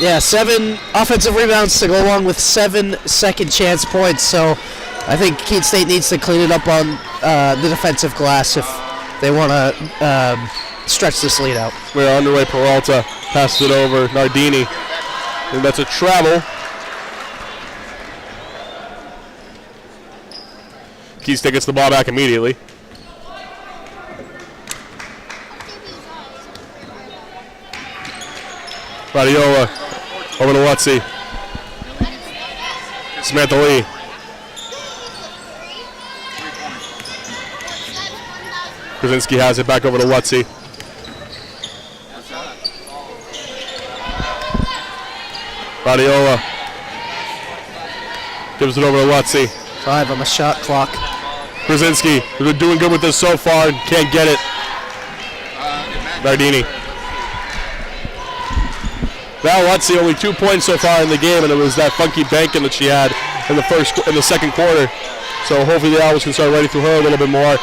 [SPEAKER 2] Yeah, 7 offensive rebounds to go along with 7 second chance points. So I think Keene State needs to clean it up on the defensive glass if they want to stretch this lead out.
[SPEAKER 1] We're underway. Peralta passed it over. Nardini. And that's a travel. Keene State gets the ball back immediately. Radiola over to Lutzy. Samantha Lee. Krasinski has it back over to Lutzy. Radiola gives it over to Lutzy.
[SPEAKER 2] 5 on the shot clock.
[SPEAKER 1] Krasinski, they're doing good with this so far, can't get it. Nardini. Now Lutzy only 2 points so far in the game, and it was that funky banking that she had in the second quarter. So hopefully the Owls can start running through her a little bit more.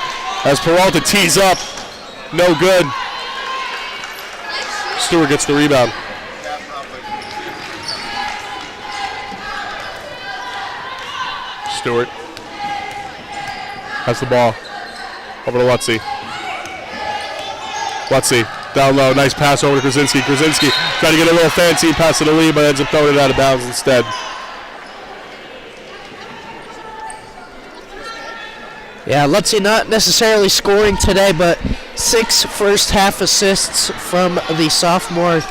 [SPEAKER 1] As Peralta tees up, no good. Stewart gets the rebound. Stewart has the ball over to Lutzy. Lutzy down low, nice pass over to Krasinski. Krasinski trying to get a little fancy pass to the lead, but ends up throwing it out of bounds instead.
[SPEAKER 2] Yeah, Lutzy not necessarily scoring today, but 6 first half assists from the sophomore.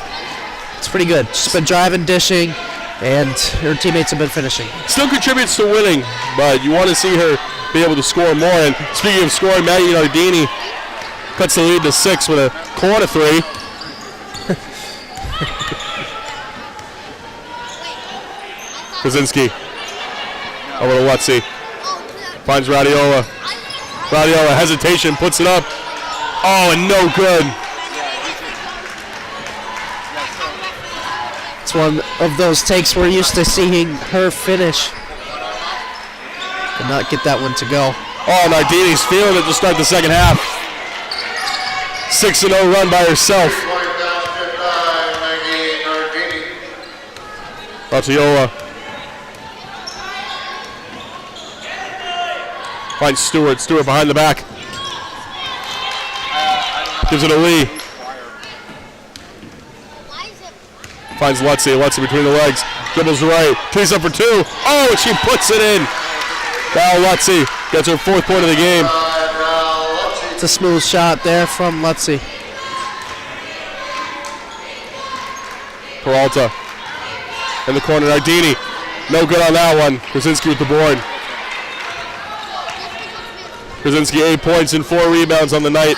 [SPEAKER 2] It's pretty good. She's been driving, dishing, and her teammates have been finishing.
[SPEAKER 1] Still contributes to winning, but you want to see her be able to score more. And speaking of scoring, Maggie Nardini cuts the lead to 6 with a corner 3. Krasinski over to Lutzy. Finds Radiola. Radiola, hesitation, puts it up. Oh, and no good.
[SPEAKER 2] It's one of those takes we're used to seeing her finish. Did not get that one to go.
[SPEAKER 1] Oh, Nardini's feeling it to start the second half. 6-0 run by herself. Radiola. Finds Stewart. Stewart behind the back. Gives it to Lee. Finds Lutzy. Lutzy between the legs. Dribbles right. Tees up for 2. Oh, and she puts it in. Now Lutzy gets her 4th point of the game.
[SPEAKER 2] It's a smooth shot there from Lutzy.
[SPEAKER 1] Peralta in the corner. Nardini. No good on that one. Krasinski with the board. Krasinski 8 points and 4 rebounds on the night.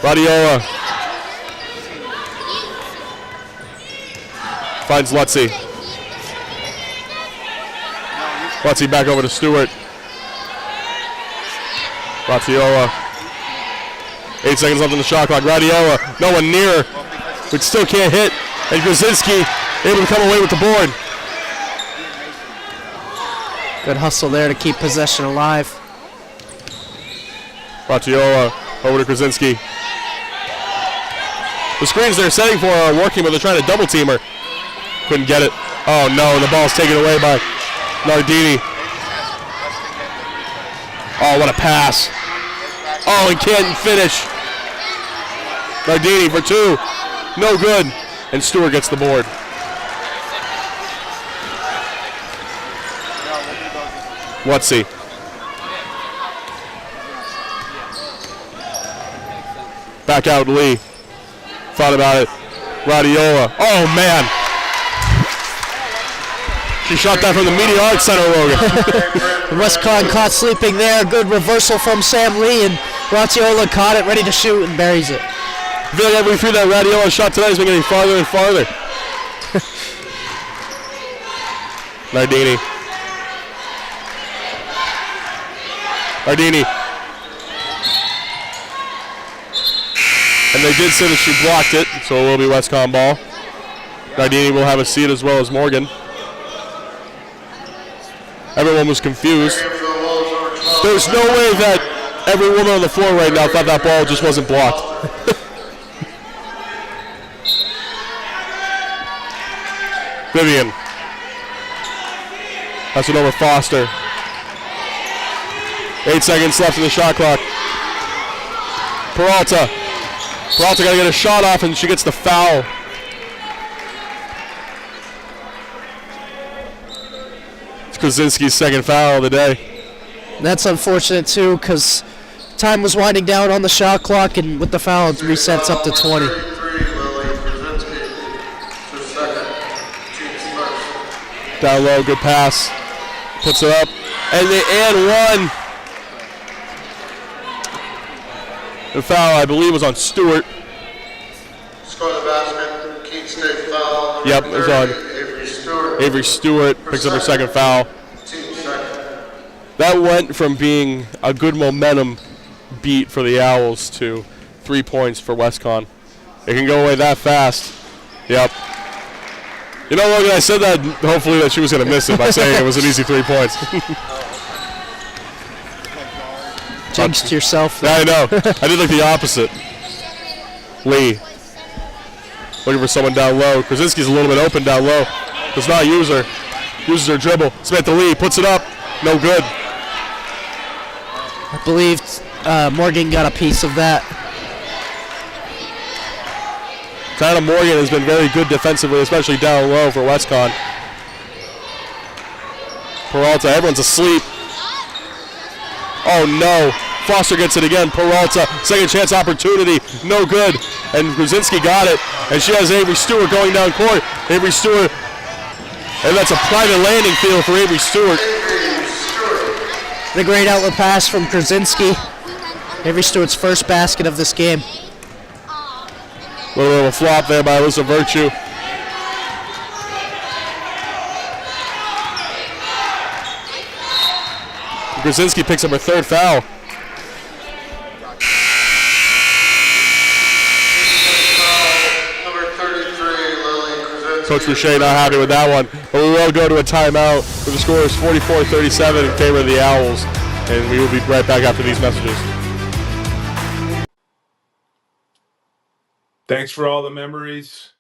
[SPEAKER 1] Radiola finds Lutzy. Lutzy back over to Stewart. Radiola. 8 seconds left on the shot clock. Radiola, no one near her, but still can't hit. And Krasinski able to come away with the board.
[SPEAKER 2] Good hustle there to keep possession alive.
[SPEAKER 1] Radiola over to Krasinski. The screens they're setting for are working, but they're trying to double team her. Couldn't get it. Oh no, the ball's taken away by Nardini. Oh, what a pass. Oh, and can't finish. Nardini for 2. No good. And Stewart gets the board. Lutzy. Back out Lee. Thought about it. Radiola. Oh, man. She shot that from the Media Arts Center, Logan.
[SPEAKER 2] Westcon caught sleeping there. Good reversal from Sam Lee, and Radiola caught it, ready to shoot, and buries it.
[SPEAKER 1] I feel like every through that Radiola shot tonight has been getting farther and farther. Nardini. Nardini. And they did say that she blocked it, so it will be Westcon ball. Nardini will have a seat as well as Morgan. Everyone was confused. There's no way that every woman on the floor right now thought that ball just wasn't blocked. Vivian. That's it over Foster. 8 seconds left in the shot clock. Peralta. Peralta got to get a shot off, and she gets the foul. It's Krasinski's second foul of the day.
[SPEAKER 2] That's unfortunate, too, because time was winding down on the shot clock, and with the foul, it resets up to 20.
[SPEAKER 1] Down low, good pass. Puts her up. And one. The foul, I believe, was on Stewart.
[SPEAKER 6] Score the basket, Keene State foul.
[SPEAKER 1] Yep, it was on
[SPEAKER 6] Avery Stewart.
[SPEAKER 1] Avery Stewart picks up her second foul.
[SPEAKER 6] Team second.
[SPEAKER 1] That went from being a good momentum beat for the Owls to 3 points for WestCon. It can go away that fast. Yep. You know, Logan, I said that hopefully that she was going to miss it by saying it was an easy 3 points.
[SPEAKER 2] Jinxed yourself.
[SPEAKER 1] Yeah, I know. I did like the opposite. Lee. Looking for someone down low. Krasinski's a little bit open down low. Does not use her. Uses her dribble. Smith to Lee. Puts it up. No good.
[SPEAKER 2] I believe Morgan got a piece of that.
[SPEAKER 1] Tyler Morgan has been very good defensively, especially down low for WestCon. Peralta, everyone's asleep. Oh no. Foster gets it again. Peralta, second chance opportunity. No good. And Krasinski got it. And she has Avery Stewart going down court. Avery Stewart. And that's a private landing field for Avery Stewart.
[SPEAKER 2] The great outlet pass from Krasinski. Avery Stewart's first basket of this game.
[SPEAKER 1] A little bit of a flop there by Alyssa Virtue. Krasinski picks up her third foul. Coach Boucher not happy with that one, but we will go to a timeout with the score is 44-37 in favor of the Owls, and we will be right back after these messages.
[SPEAKER 3] Thanks for all the memories.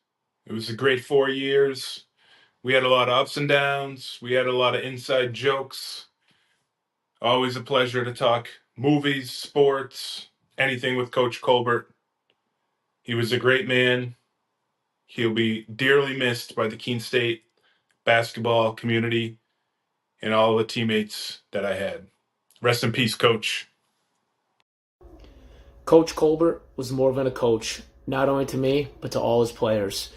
[SPEAKER 3] It was a great 4 years. We had a lot of ups and downs. We had a lot of inside jokes. Always a pleasure to talk movies, sports, anything with Coach Colbert. He was a great man. He'll be dearly missed by the Keene State basketball community and all the teammates that I had. Rest in peace, Coach.
[SPEAKER 8] Coach Colbert was more than a coach, not only to me, but to all his players.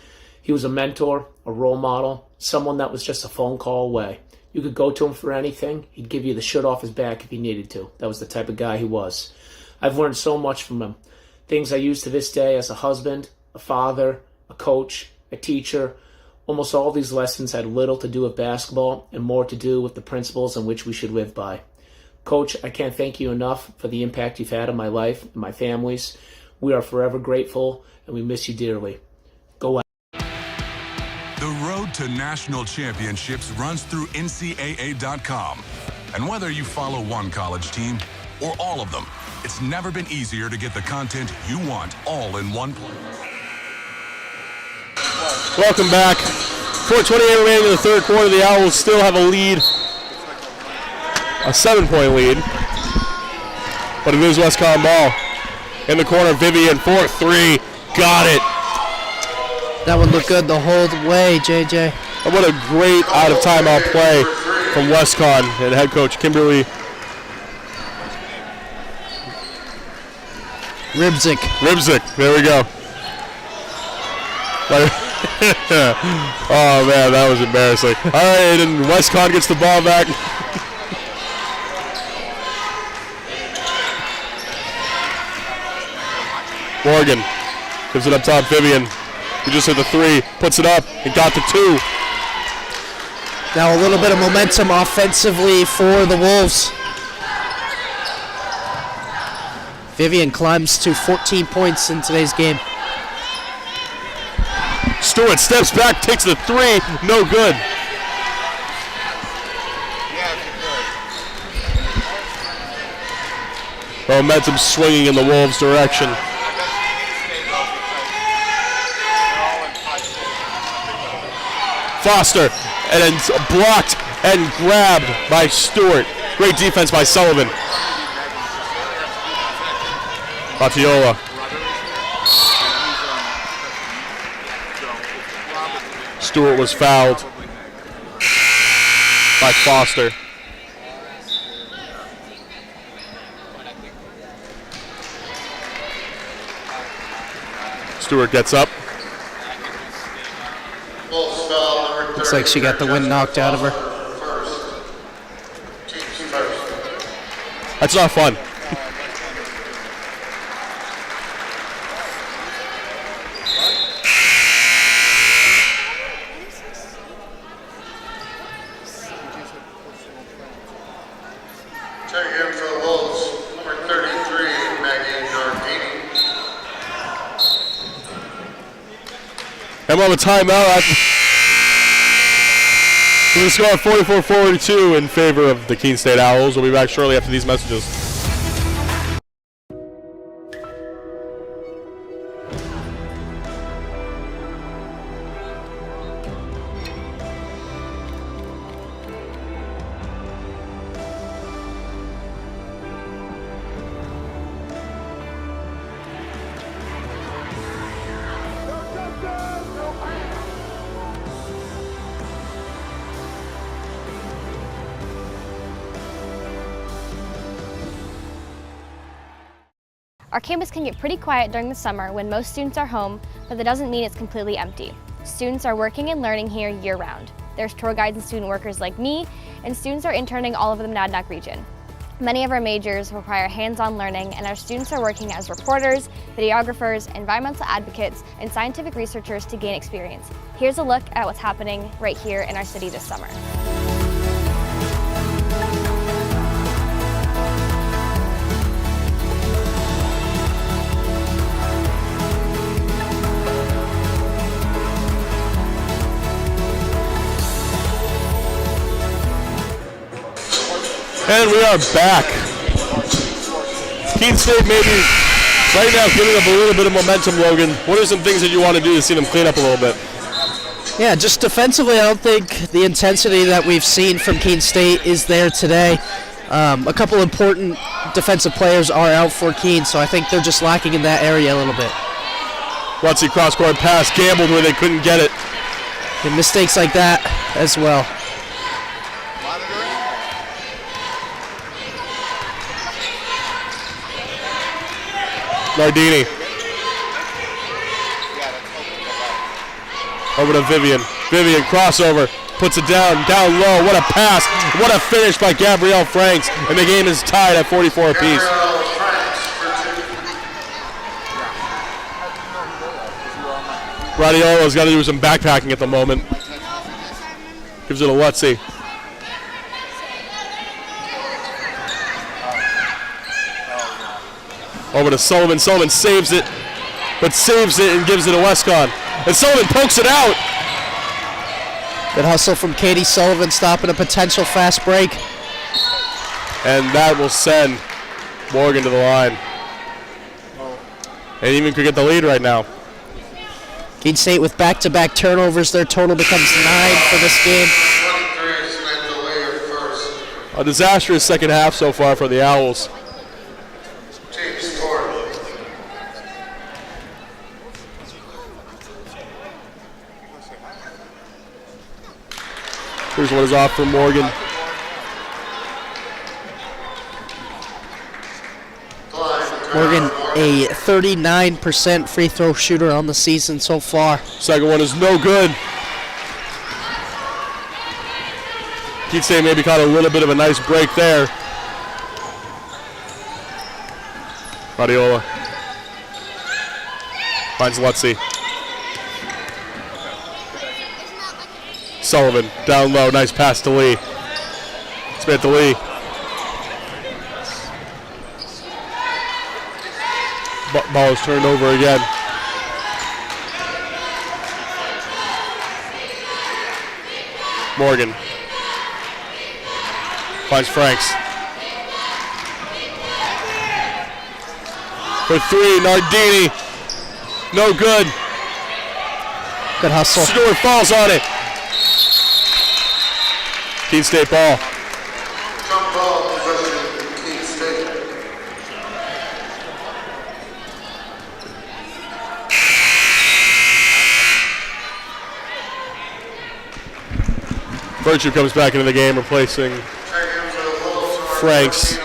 [SPEAKER 8] He was a mentor, a role model, someone that was just a phone call away. You could go to him for anything. He'd give you the shirt off his back if you needed to. That was the type of guy he was. I've learned so much from him. Things I use to this day as a husband, a father, a coach, a teacher. Almost all these lessons had little to do with basketball and more to do with the principles in which we should live by. Coach, I can't thank you enough for the impact you've had on my life and my family's. We are forever grateful and we miss you dearly. Go out.
[SPEAKER 9] The road to national championships runs through NCAA.com. And whether you follow one college team or all of them, it's never been easier to get the content you want all in one place.
[SPEAKER 1] Welcome back. 4:28 remaining in the third quarter. The Owls still have a lead, a 7-point lead, but it is WestCon ball. In the corner, Vivian, 4-3, got it.
[SPEAKER 2] That one looked good the whole way, JJ.
[SPEAKER 1] And what a great out-of-timeout play from WestCon and head coach Kimberly Ribzik, there we go. Oh man, that was embarrassing. All right, and WestCon gets the ball back. Morgan gives it up top. Vivian, who just hit the 3, puts it up and got the 2.
[SPEAKER 2] Now a little bit of momentum offensively for the Wolves. Vivian climbs to 14 points in today's game.
[SPEAKER 1] Stewart steps back, takes the 3, no good. Momentum swinging in the Wolves' direction. Foster, and then blocked and grabbed by Stewart. Great defense by Sullivan. Batiola. Stewart was fouled by Foster. Stewart gets up.
[SPEAKER 2] Looks like she got the wind knocked out of her.
[SPEAKER 1] That's not fun.
[SPEAKER 6] Checking in for the Wolves, number 33, Maggie Nardini.
[SPEAKER 1] And we'll have a timeout. So the score 44-42 in favor of the Keene State Owls. We'll be back shortly after these messages.
[SPEAKER 32] Our campus can get pretty quiet during the summer when most students are home, but that doesn't mean it's completely empty. Students are working and learning here year-round. There's tour guides and student workers like me, and students are interning all over the Monadnock region. Many of our majors require hands-on learning, and our students are working as reporters, videographers, environmental advocates, and scientific researchers to gain experience. Here's a look at what's happening right here in our city this summer.
[SPEAKER 1] And we are back. Keene State maybe right now giving up a little bit of momentum, Logan. What are some things that you want to do to see them clean up a little bit?
[SPEAKER 2] Yeah, just defensively, I don't think the intensity that we've seen from Keene State is there today. A couple important defensive players are out for Keene, so I think they're just lacking in that area a little bit.
[SPEAKER 1] Rutsey cross-court pass, gambled where they couldn't get it.
[SPEAKER 2] And mistakes like that as well.
[SPEAKER 1] Nardini. Over to Vivian. Vivian crossover. Puts it down low. What a pass. What a finish by Gabrielle Franks. And the game is tied at 44 apiece. Radiola's got to do some backpacking at the moment. Gives it to Lutsey. Over to Sullivan. Sullivan saves it, but saves it and gives it to Westcon. And Sullivan pokes it out.
[SPEAKER 2] Good hustle from Katie Sullivan, stopping a potential fast break.
[SPEAKER 1] And that will send Morgan to the line. And even could get the lead right now.
[SPEAKER 2] Keene State with back-to-back turnovers. Their total becomes 9 for this game.
[SPEAKER 1] A disastrous second half so far for the Owls. Here's what is off for Morgan.
[SPEAKER 2] Morgan, a 39% free throw shooter on the season so far.
[SPEAKER 1] Second one is no good. Keene State maybe caught a little bit of a nice break there. Radiola finds Lutsey. Sullivan down low, nice pass to Lee. Smith to Lee. Ball is turned over again. Morgan finds Franks. For three, Nardini. No good.
[SPEAKER 2] Good hustle.
[SPEAKER 1] Stewart falls on it. Keene State ball.
[SPEAKER 6] Jump ball possession, Keene State.
[SPEAKER 1] Virtue comes back into the game, replacing Franks.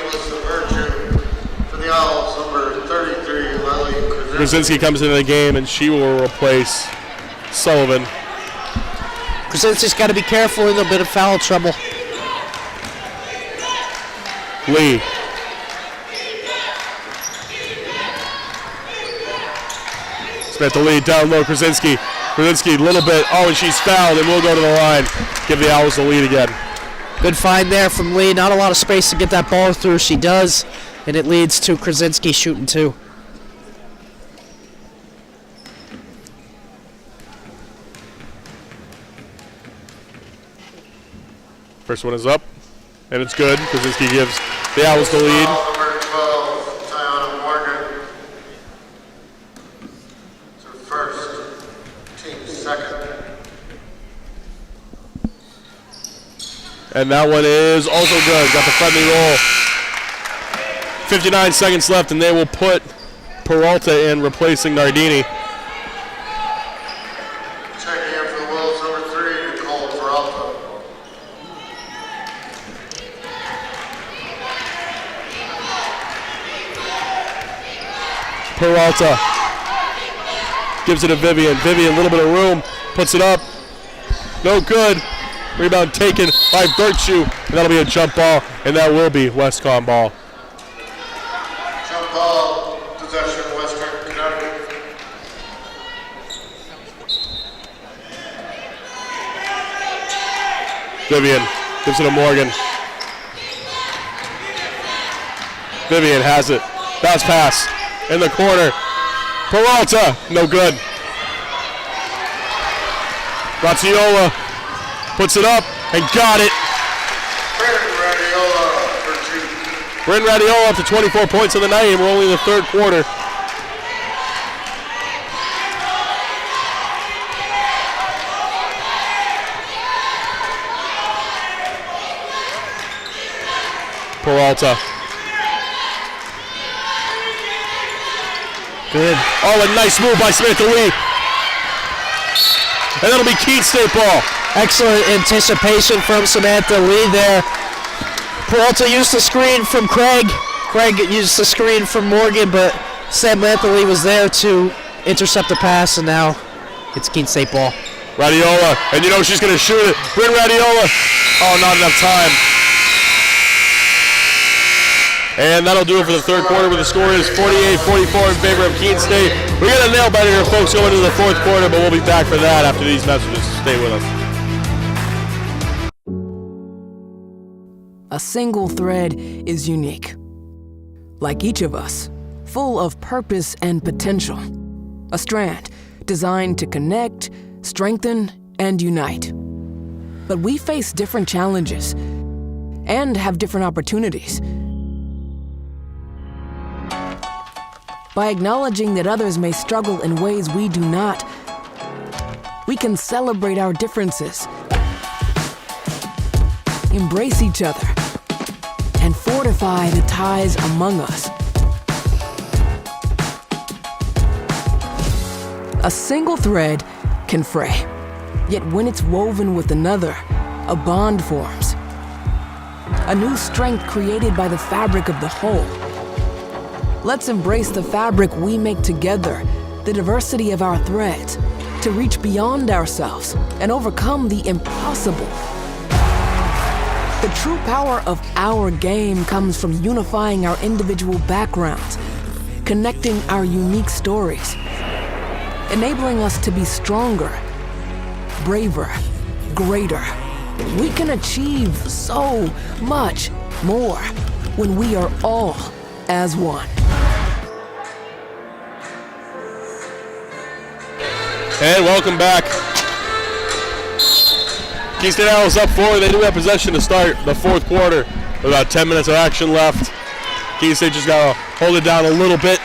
[SPEAKER 6] For the Owls, number 33, Lily
[SPEAKER 1] Krasinski comes into the game, and she will replace Sullivan.
[SPEAKER 2] Krasinski's got to be careful, a little bit of foul trouble.
[SPEAKER 1] Lee. Smith the lead, down low, Krasinski. Krasinski a little bit, oh, and she's fouled, and we'll go to the line. Give the Owls the lead again.
[SPEAKER 2] Good find there from Lee. Not a lot of space to get that ball through. She does, and it leads to Krasinski shooting 2.
[SPEAKER 1] First one is up, and it's good. Krasinski gives the Owls the lead.
[SPEAKER 4] Number 12, Tiana Morgan. It's her first, team second.
[SPEAKER 1] And that one is also good. Got the friendly roll. 59 seconds left, and they will put Peralta in, replacing Nardini.
[SPEAKER 4] Checking in for the Wolves, number 3, Nicole Peralta.
[SPEAKER 1] Peralta gives it to Vivian. Vivian, a little bit of room, puts it up. No good. Rebound taken by Virtue, and that'll be a jump ball, and that will be Westcon ball.
[SPEAKER 4] Jump ball, possession, Western Connecticut.
[SPEAKER 1] Vivian gives it to Morgan. Vivian has it. Bounce pass in the corner. Peralta, no good. Razziola puts it up and got it. Bryn Radiola up to 24 points in the night, and we're only in the third quarter. Peralta.
[SPEAKER 2] Good.
[SPEAKER 1] Oh, a nice move by Samantha Lee. And that'll be Keene State ball.
[SPEAKER 2] Excellent anticipation from Samantha Lee there. Peralta used the screen from Craig. Craig used the screen from Morgan, but Samantha Lee was there to intercept the pass, and now it's Keene State ball.
[SPEAKER 1] Radiola, and you know she's going to shoot it. Bryn Radiola. Oh, not enough time. And that'll do it for the third quarter, where the score is 48-44 in favor of Keene State. We got a nail biter here, folks, going into the fourth quarter, but we'll be back for that after these messages. Stay with us.
[SPEAKER 5] A single thread is unique. Like each of us, full of purpose and potential. A strand designed to connect, strengthen, and unite. But we face different challenges and have different opportunities. By acknowledging that others may struggle in ways we do not, we can celebrate our differences, embrace each other, and fortify the ties among us. A single thread can fray, yet when it's woven with another, a bond forms. A new strength created by the fabric of the whole. Let's embrace the fabric we make together, the diversity of our threads, to reach beyond ourselves and overcome the impossible. The true power of our game comes from unifying our individual backgrounds, connecting our unique stories, enabling us to be stronger, braver, greater. We can achieve so much more when we are all as one.
[SPEAKER 1] And welcome back. Keene State Owls up 4. They do have possession to start the fourth quarter. With about 10 minutes of action left. Keene State just got to hold it down a little bit.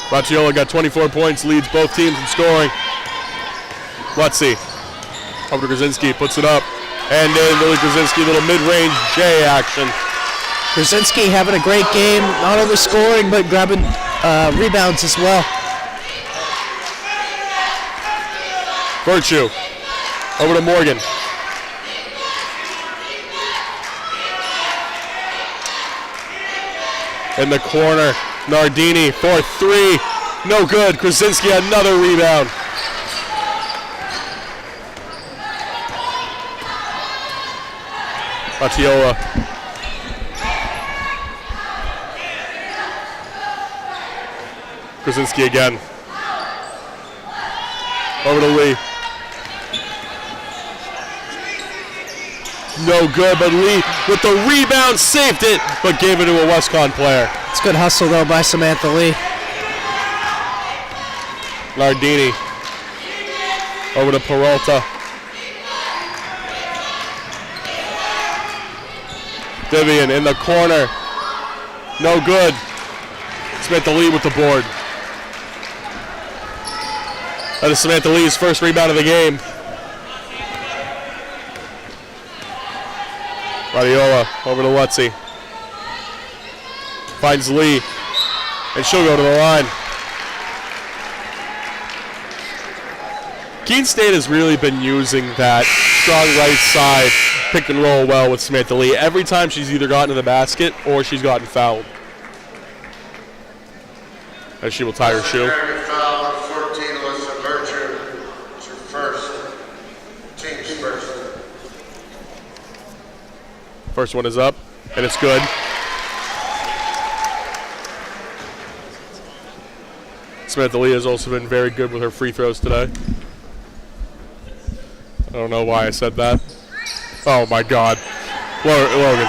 [SPEAKER 1] Racciola got 24 points, leads both teams in scoring. Let's see. Over to Krasinski, puts it up. And then Lily Krasinski, little mid-range J action.
[SPEAKER 2] Krasinski having a great game, not only scoring, but grabbing rebounds as well.
[SPEAKER 1] Virtue. Over to Morgan. In the corner, Nardini for 3. No good. Krasinski another rebound. Racciola. Krasinski again. Over to Lee. No good, but Lee with the rebound saved it, but gave it to a WestCon player.
[SPEAKER 2] It's good hustle, though, by Samantha Lee.
[SPEAKER 1] Nardini over to Peralta. Vivian in the corner. No good. Samantha Lee with the board. That is Samantha Lee's first rebound of the game. Radiola over to Lutzy. Finds Lee, and she'll go to the line. Keene State has really been using that strong right side pick and roll well with Samantha Lee. Every time she's either gotten to the basket or she's gotten fouled. As she will tie her shoe.
[SPEAKER 4] Foul on 14, Alyssa Berger. It's her first. Team's first.
[SPEAKER 1] First one is up, and it's good. Samantha Lee has also been very good with her free throws today. I don't know why I said that. Oh my God. Logan.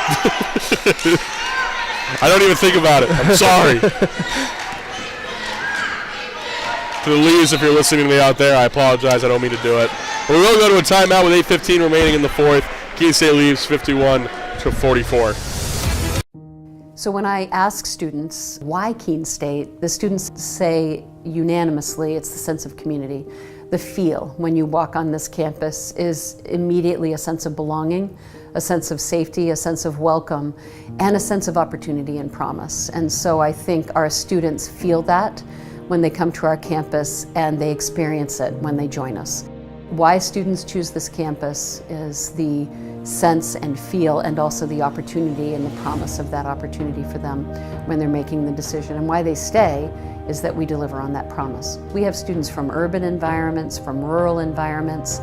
[SPEAKER 1] I don't even think about it. I'm sorry. To the Lees, if you're listening to me out there, I apologize. I don't mean to do it. But we will go to a timeout with 8:15 remaining in the fourth. Keene State leaves 51-44.
[SPEAKER 7] So when I ask students why Keene State, the students say unanimously it's the sense of community. The feel when you walk on this campus is immediately a sense of belonging, a sense of safety, a sense of welcome, and a sense of opportunity and promise. And so I think our students feel that when they come to our campus, and they experience it when they join us. Why students choose this campus is the sense and feel, and also the opportunity and the promise of that opportunity for them when they're making the decision. And why they stay is that we deliver on that promise. We have students from urban environments, from rural environments,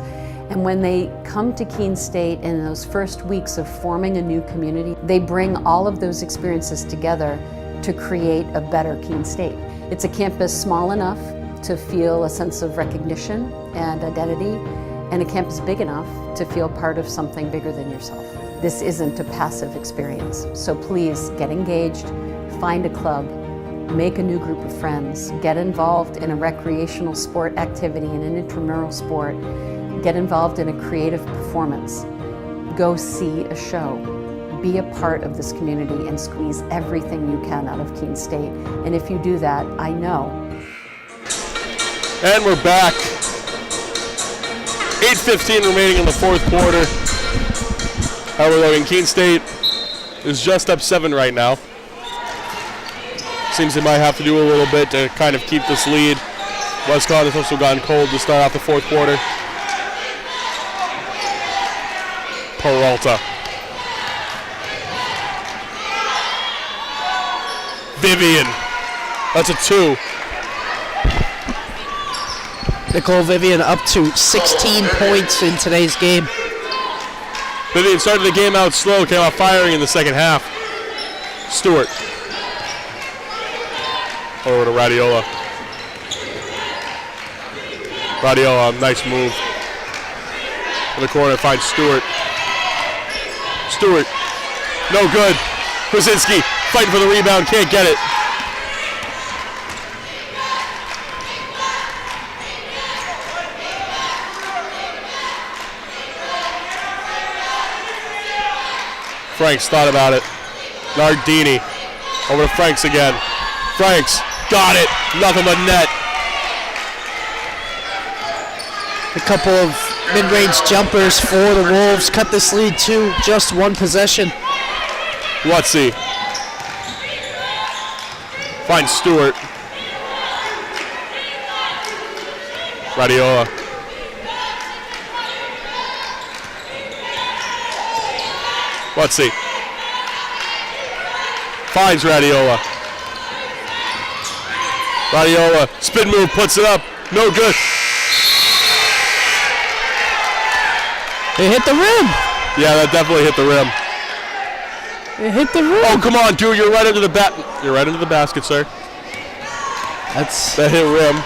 [SPEAKER 7] and when they come to Keene State in those first weeks of forming a new community, they bring all of those experiences together to create a better Keene State. It's a campus small enough to feel a sense of recognition and identity, and a campus big enough to feel part of something bigger than yourself. This isn't a passive experience, so please get engaged, find a club, make a new group of friends, get involved in a recreational sport activity, in an intramural sport, get involved in a creative performance, go see a show, be a part of this community and squeeze everything you can out of Keene State. And if you do that, I know.
[SPEAKER 1] And we're back. 8:15 remaining in the fourth quarter. However, Logan, Keene State is just up 7 right now. Seems they might have to do a little bit to kind of keep this lead. WestCon has also gotten cold to start off the fourth quarter. Peralta. Vivian. That's a 2.
[SPEAKER 2] Nicole Vivian up to 16 points in today's game.
[SPEAKER 1] Vivian started the game out slow, came out firing in the second half. Stewart. Over to Radiola. Radiola, nice move. In the corner, finds Stewart. Stewart, no good. Krasinski fighting for the rebound, can't get it. Franks thought about it. Nardini over to Franks again. Franks got it. Nothing but net.
[SPEAKER 2] A couple of mid-range jumpers for the Wolves cut this lead to just one possession.
[SPEAKER 1] Lutzy finds Stewart. Radiola. Lutzy finds Radiola. Radiola, spin move, puts it up. No good.
[SPEAKER 2] It hit the rim.
[SPEAKER 1] Yeah, that definitely hit the rim.
[SPEAKER 2] It hit the rim.
[SPEAKER 1] Oh, come on, dude. You're right under the You're right under the basket, sir. That hit rim.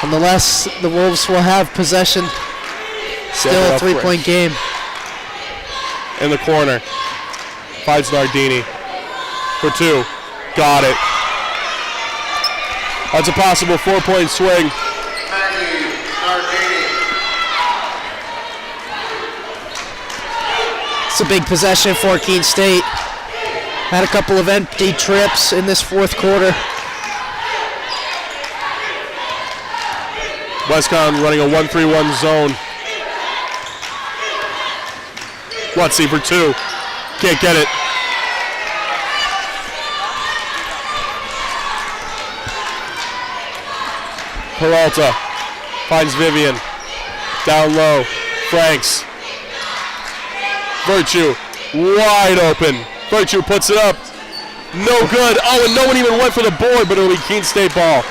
[SPEAKER 2] Nonetheless, the Wolves will have possession. Still a three-point game.
[SPEAKER 1] In the corner. Finds Nardini. For two. Got it. That's a possible 4-point swing.
[SPEAKER 2] It's a big possession for Keene State. Had a couple of empty trips in this fourth quarter.
[SPEAKER 1] Westcon running a 1-3-1 zone. Lutzy for two. Can't get it. Peralta finds Vivian. Down low. Franks. Virtue wide open. Virtue puts it up. No good. Oh, and no one even went for the board, but it'll be Keene State ball.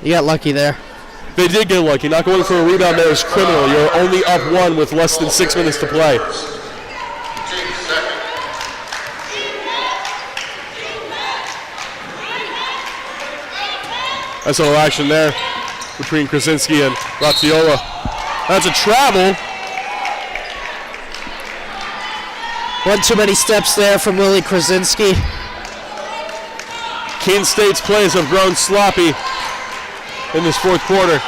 [SPEAKER 2] You got lucky there.
[SPEAKER 1] They did get lucky. Not going for a rebound there is criminal. You're only up one with less than 6 minutes to play. Nice little action there between Krasinski and Razziola. That's a travel.
[SPEAKER 2] One too many steps there from Willie Krasinski.
[SPEAKER 1] Keene State's plays have grown sloppy in this fourth quarter.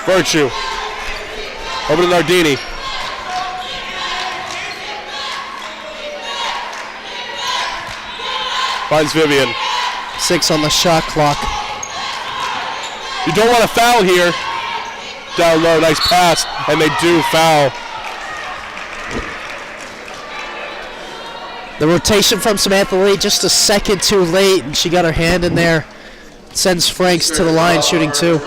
[SPEAKER 1] Virtue. Over to Nardini. Finds Vivian.
[SPEAKER 2] 6 on the shot clock.
[SPEAKER 1] You don't want to foul here. Down low, nice pass, and they do foul.
[SPEAKER 2] The rotation from Samantha Lee just a second too late, and she got her hand in there. Sends Franks to the line shooting two.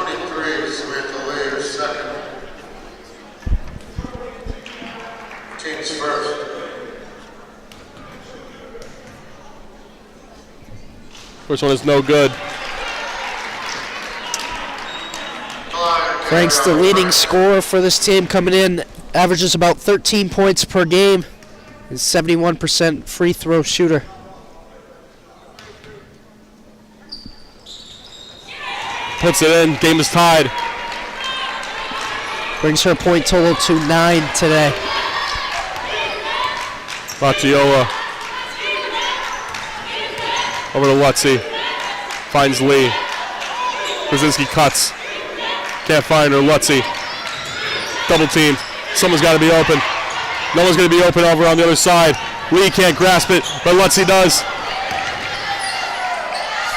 [SPEAKER 1] First one is no good.
[SPEAKER 2] Franks, the leading scorer for this team, coming in, averages about 13 points per game. Is 71% free throw shooter.
[SPEAKER 1] Puts it in. Game is tied.
[SPEAKER 2] Brings her point total to 9 today.
[SPEAKER 1] Razziola. Over to Lutzy. Finds Lee. Krasinski cuts. Can't find her. Lutzy. Double teamed. Someone's got to be open. No one's going to be open over on the other side. Lee can't grasp it, but Lutzy does.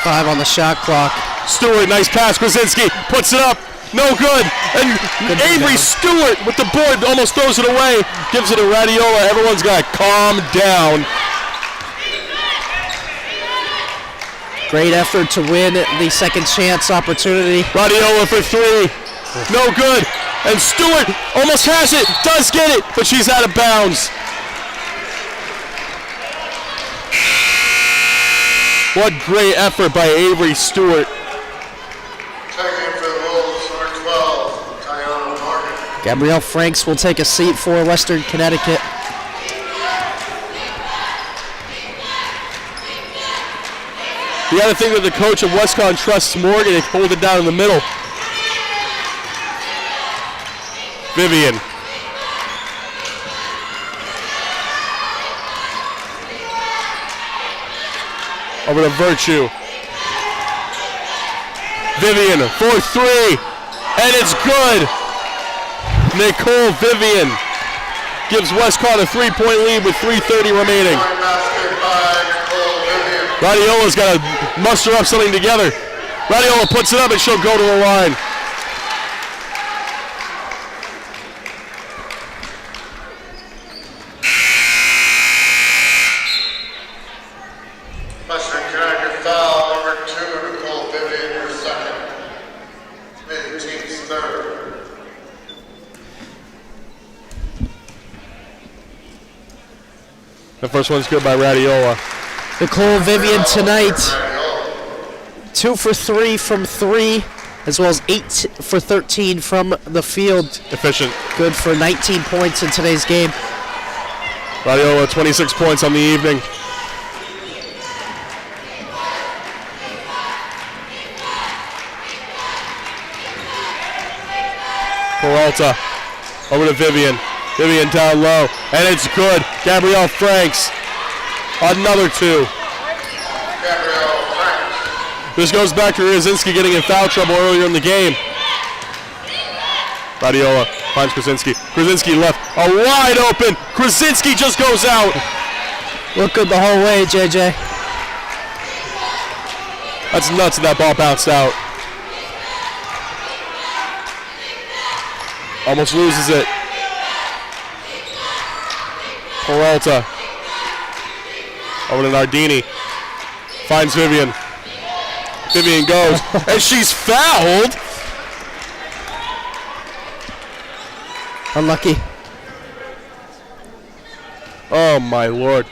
[SPEAKER 2] 5 on the shot clock.
[SPEAKER 1] Stewart, nice pass. Krasinski puts it up. No good. And Avery Stewart with the board almost throws it away. Gives it to Raddiola. Everyone's got to calm down.
[SPEAKER 2] Great effort to win the second chance opportunity.
[SPEAKER 1] Raddiola for three. No good. And Stewart almost has it. Does get it, but she's out of bounds. What great effort by Avery Stewart.
[SPEAKER 2] Gabrielle Franks will take a seat for Western Connecticut.
[SPEAKER 1] The other thing that the coach of Westcon trusts Morgan is hold it down in the middle. Vivian. Over to Virtue. Vivian for three. And it's good. Nicole Vivian gives Westcon a 3-point lead with 3:30 remaining. Raddiola's got to muster up something together. Raddiola puts it up and she'll go to the line.
[SPEAKER 4] Western Connecticut foul number 2, Nicole Vivian, your second. Mid-team's third.
[SPEAKER 1] The first one's good by Raddiola.
[SPEAKER 2] Nicole Vivian tonight, 2 for 3 from 3, as well as 8 for 13 from the field.
[SPEAKER 1] Efficient.
[SPEAKER 2] Good for 19 points in today's game.
[SPEAKER 1] Radiola, 26 points on the evening. Peralta over to Vivian. Vivian down low, and it's good. Gabrielle Franks, another 2. This goes back to Krasinski getting in foul trouble earlier in the game. Radiola finds Krasinski. Krasinski left, a wide open. Krasinski just goes out.
[SPEAKER 2] Look good the whole way, JJ.
[SPEAKER 1] That's nuts that ball bounced out. Almost loses it. Peralta over to Nardini. Finds Vivian. Vivian goes, and she's fouled.
[SPEAKER 2] Unlucky.
[SPEAKER 1] Oh my Lord.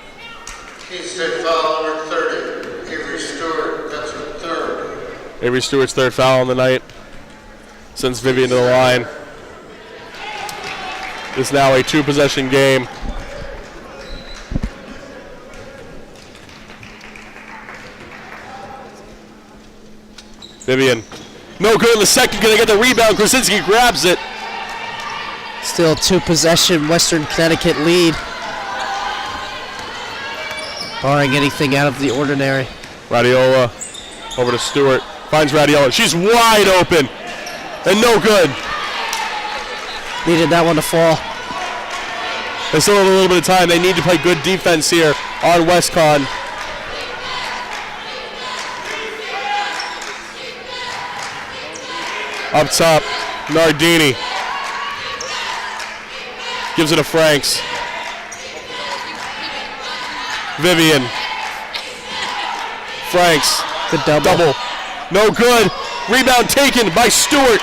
[SPEAKER 4] Keene State foul number 30. Avery Stewart, that's her third.
[SPEAKER 1] Avery Stewart's third foul on the night. Sends Vivian to the line. It's now a 2-possession game. Vivian, no good in the second. Gonna get the rebound. Krasinski grabs it.
[SPEAKER 2] Still 2-possession Western Connecticut lead. Barring anything out of the ordinary.
[SPEAKER 1] Radiola over to Stewart. Finds Radiola. She's wide open. And no good.
[SPEAKER 2] Needed that one to fall.
[SPEAKER 1] They still have a little bit of time. They need to play good defense here on WestCon. Up top, Nardini. Gives it to Franks. Vivian. Franks.
[SPEAKER 2] The double.
[SPEAKER 1] No good. Rebound taken by Stewart.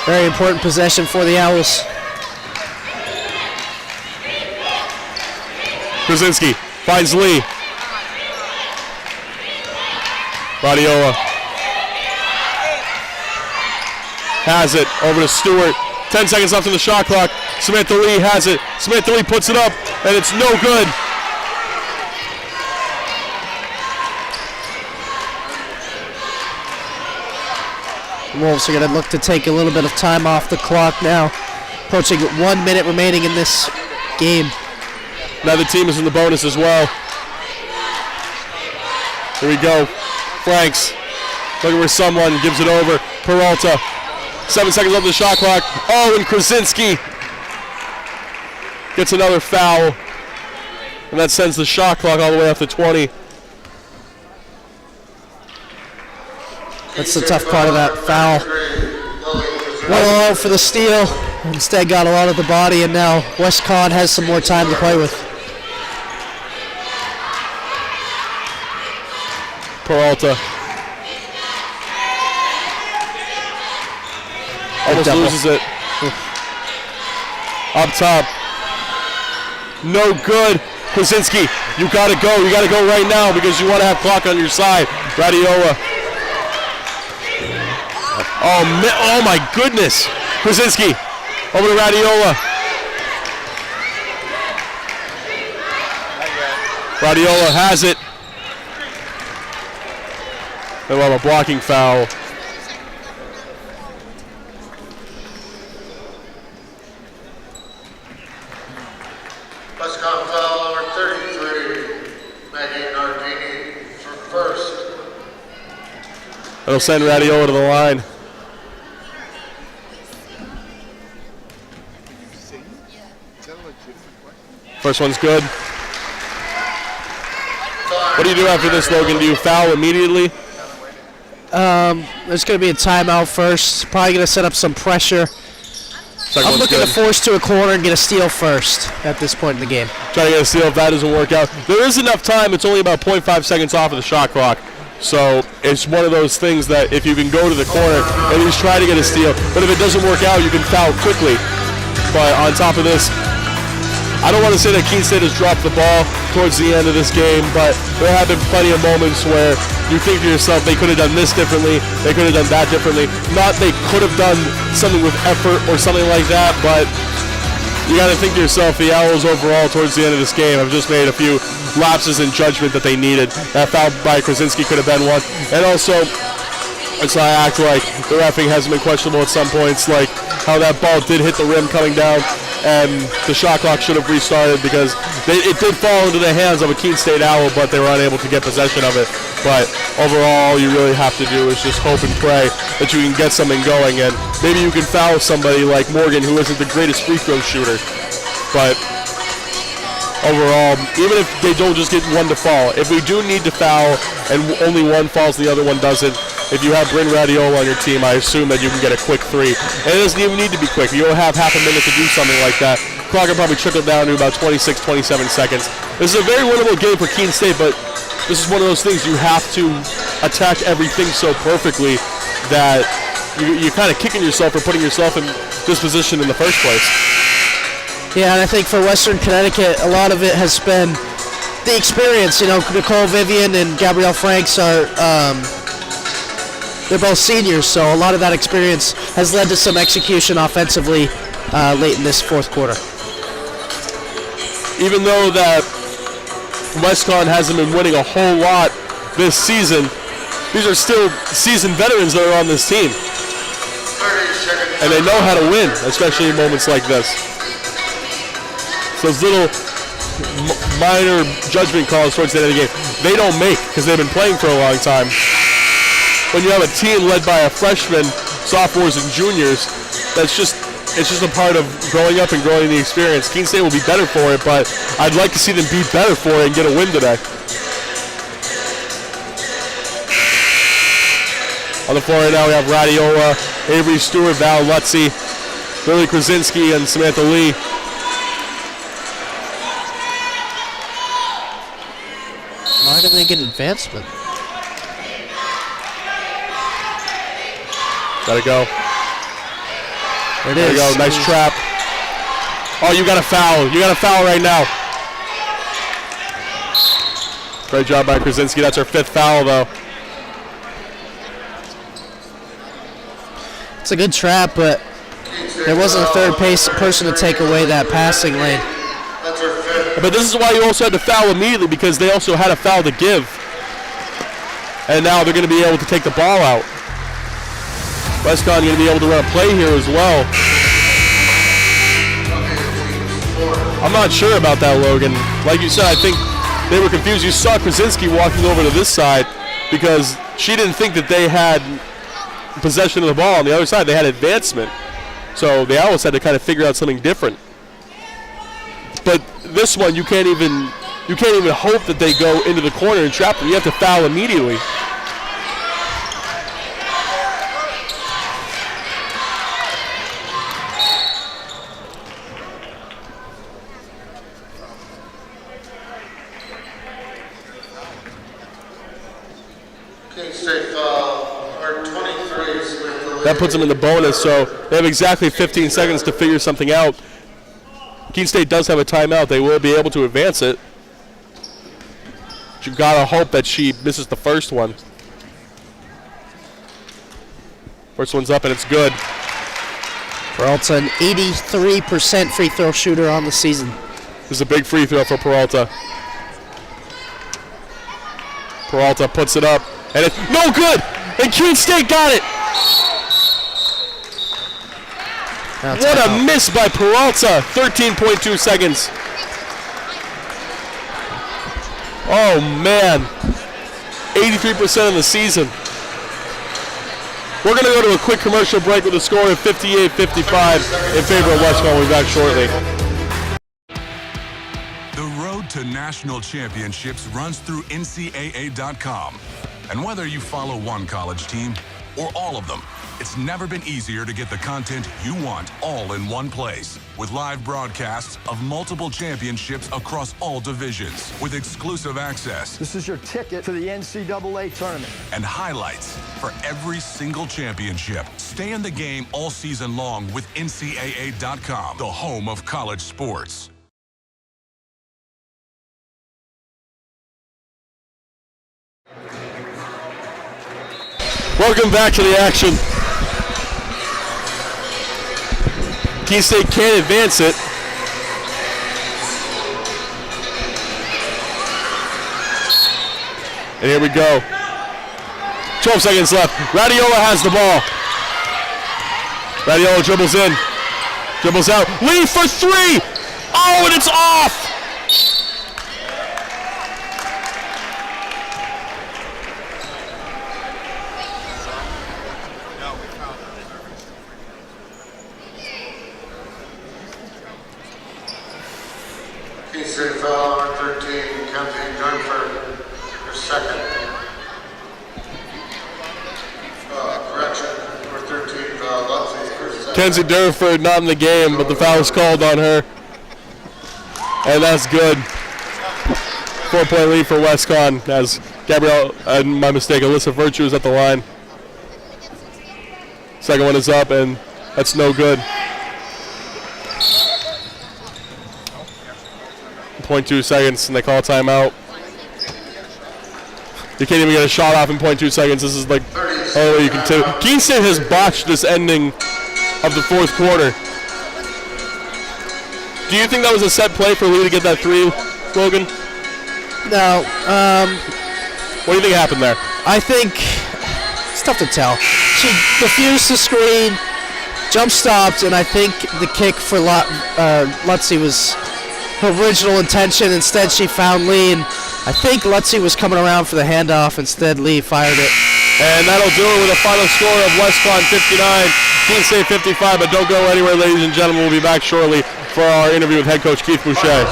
[SPEAKER 2] Very important possession for the Owls.
[SPEAKER 1] Krasinski finds Lee. Radiola has it over to Stewart. 10 seconds left on the shot clock. Samantha Lee has it. Samantha Lee puts it up, and it's no good.
[SPEAKER 2] The Wolves are going to look to take a little bit of time off the clock now. Approaching 1 minute remaining in this game.
[SPEAKER 1] Now the team is in the bonus as well. Here we go. Franks looking for someone, gives it over. Peralta. 7 seconds left on the shot clock. Oh, and Krasinski gets another foul. And that sends the shot clock all the way up to 20.
[SPEAKER 2] That's the tough part of that foul. Well out for the steal. Instead got a lot of the body, and now WestCon has some more time to play with.
[SPEAKER 1] Peralta. Almost loses it. Up top. No good. Krasinski, you gotta go. You gotta go right now because you want to have clock on your side. Radiola. Oh my goodness. Krasinski over to Radiola. Radiola has it. They will have a blocking foul.
[SPEAKER 4] WestCon foul number 33, Maggie Nardini for first.
[SPEAKER 1] That'll send Radiola to the line. First one's good. What do you do after this, Logan? Do you foul immediately?
[SPEAKER 2] There's going to be a timeout first. Probably going to set up some pressure. I'm looking to force to a corner and get a steal first at this point in the game.
[SPEAKER 1] Try to get a steal if that doesn't work out. There is enough time. It's only about 0.5 seconds off of the shot clock. So it's one of those things that if you can go to the corner, at least try to get a steal. But if it doesn't work out, you can foul quickly. But on top of this, I don't want to say that Keene State has dropped the ball towards the end of this game, but there have been plenty of moments where you think to yourself, they could have done this differently, they could have done that differently. Not they could have done something with effort or something like that, but you got to think to yourself, the Owls overall towards the end of this game have just made a few lapses in judgment that they needed. That foul by Krasinski could have been one. And also, let's not act like the reffing hasn't been questionable at some points, like how that ball did hit the rim coming down, and the shot clock should have restarted because it did fall into the hands of a Keene State Owl, but they were unable to get possession of it. But overall, all you really have to do is just hope and pray that you can get something going, and maybe you can foul somebody like Morgan, who isn't the greatest free throw shooter. But overall, even if they don't just get one to fall, if we do need to foul and only one falls and the other one doesn't, if you have Bryn Radiola on your team, I assume that you can get a quick three. And it doesn't even need to be quick. You don't have half a minute to do something like that. Clock will probably trickle down to about 26, 27 seconds. This is a very winnable game for Keene State, but this is one of those things you have to attack everything so perfectly that you're kind of kicking yourself for putting yourself in this position in the first place.
[SPEAKER 2] Yeah, and I think for Western Connecticut, a lot of it has been the experience. You know, Nicole Vivian and Gabrielle Franks are, they're both seniors, so a lot of that experience has led to some execution offensively late in this fourth quarter.
[SPEAKER 1] Even though that WestCon hasn't been winning a whole lot this season, these are still seasoned veterans that are on this team. And they know how to win, especially in moments like this. Those little minor judgment calls towards the end of the game, they don't make because they've been playing for a long time. When you have a team led by a freshman, sophomores, and juniors, it's just a part of growing up and growing the experience. Keene State will be better for it, but I'd like to see them be better for it and get a win today. On the floor right now, we have Radiola, Avery Stewart, Val Lutzy, Lily Krasinski, and Samantha Lee.
[SPEAKER 2] Why did they get advancement?
[SPEAKER 1] Gotta go.
[SPEAKER 2] There it
[SPEAKER 1] is. There you go. Nice trap. Oh, you got a foul. You got a foul right now. Great job by Krasinski. That's her fifth foul, though.
[SPEAKER 2] It's a good trap, but there wasn't a third person to take away that passing lane.
[SPEAKER 1] But this is why you also had to foul immediately, because they also had a foul to give. And now they're going to be able to take the ball out. WestCon going to be able to run a play here as well. I'm not sure about that, Logan. Like you said, I think they were confused. You saw Krasinski walking over to this side because she didn't think that they had possession of the ball. On the other side, they had advancement. So the Owls had to kind of figure out something different. But this one, you can't even hope that they go into the corner and trap them. You have to foul immediately. That puts them in the bonus, so they have exactly 15 seconds to figure something out. Keene State does have a timeout. They will be able to advance it. But you've got to hope that she misses the first one. First one's up, and it's good.
[SPEAKER 2] Peralta, an 83% free throw shooter on the season.
[SPEAKER 1] This is a big free throw for Peralta. Peralta puts it up, and it's no good! And Keene State got it! What a miss by Peralta. 13.2 seconds. Oh, man. 83% of the season. We're going to go to a quick commercial break with a score of 58-55 in favor of WestCon. We'll be back shortly.
[SPEAKER 9] The road to national championships runs through NCAA.com. And whether you follow one college team or all of them, it's never been easier to get the content you want all in one place. With live broadcasts of multiple championships across all divisions. With exclusive access.
[SPEAKER 10] This is your ticket to the NCAA tournament.
[SPEAKER 9] And highlights for every single championship. Stay in the game all season long with NCAA.com, the home of college sports.
[SPEAKER 1] Welcome back to the action. Keene State can't advance it. And here we go. 12 seconds left. Radiola has the ball. Radiola dribbles in. Dribbles out. Lee for three. Oh, and it's off.
[SPEAKER 4] Keene State foul number 13, Kenzie Dunford, your second. Correction, number 13, Lutzy, your second.
[SPEAKER 1] Kenzie Durford not in the game, but the foul is called on her. And that's good. 4-point lead for WestCon as Gabrielle, my mistake, Alyssa Virtue is at the line. Second one is up, and that's no good. 0.2 seconds, and they call a timeout. You can't even get a shot off in 0.2 seconds. This is like, oh, you can tell. Keene State has botched this ending of the fourth quarter. Do you think that was a set play for Lee to get that three, Logan?
[SPEAKER 2] No.
[SPEAKER 1] What do you think happened there?
[SPEAKER 2] I think it's tough to tell. She diffused the screen, jump stopped, and I think the kick for Lutzy was her original intention. Instead, she found Lee, and I think Lutzy was coming around for the handoff. Instead, Lee fired it.
[SPEAKER 1] And that'll do it with a final score of WestCon 59, Keene State 55. But don't go anywhere, ladies and gentlemen. We'll be back shortly for our interview with head coach Keith Boucher.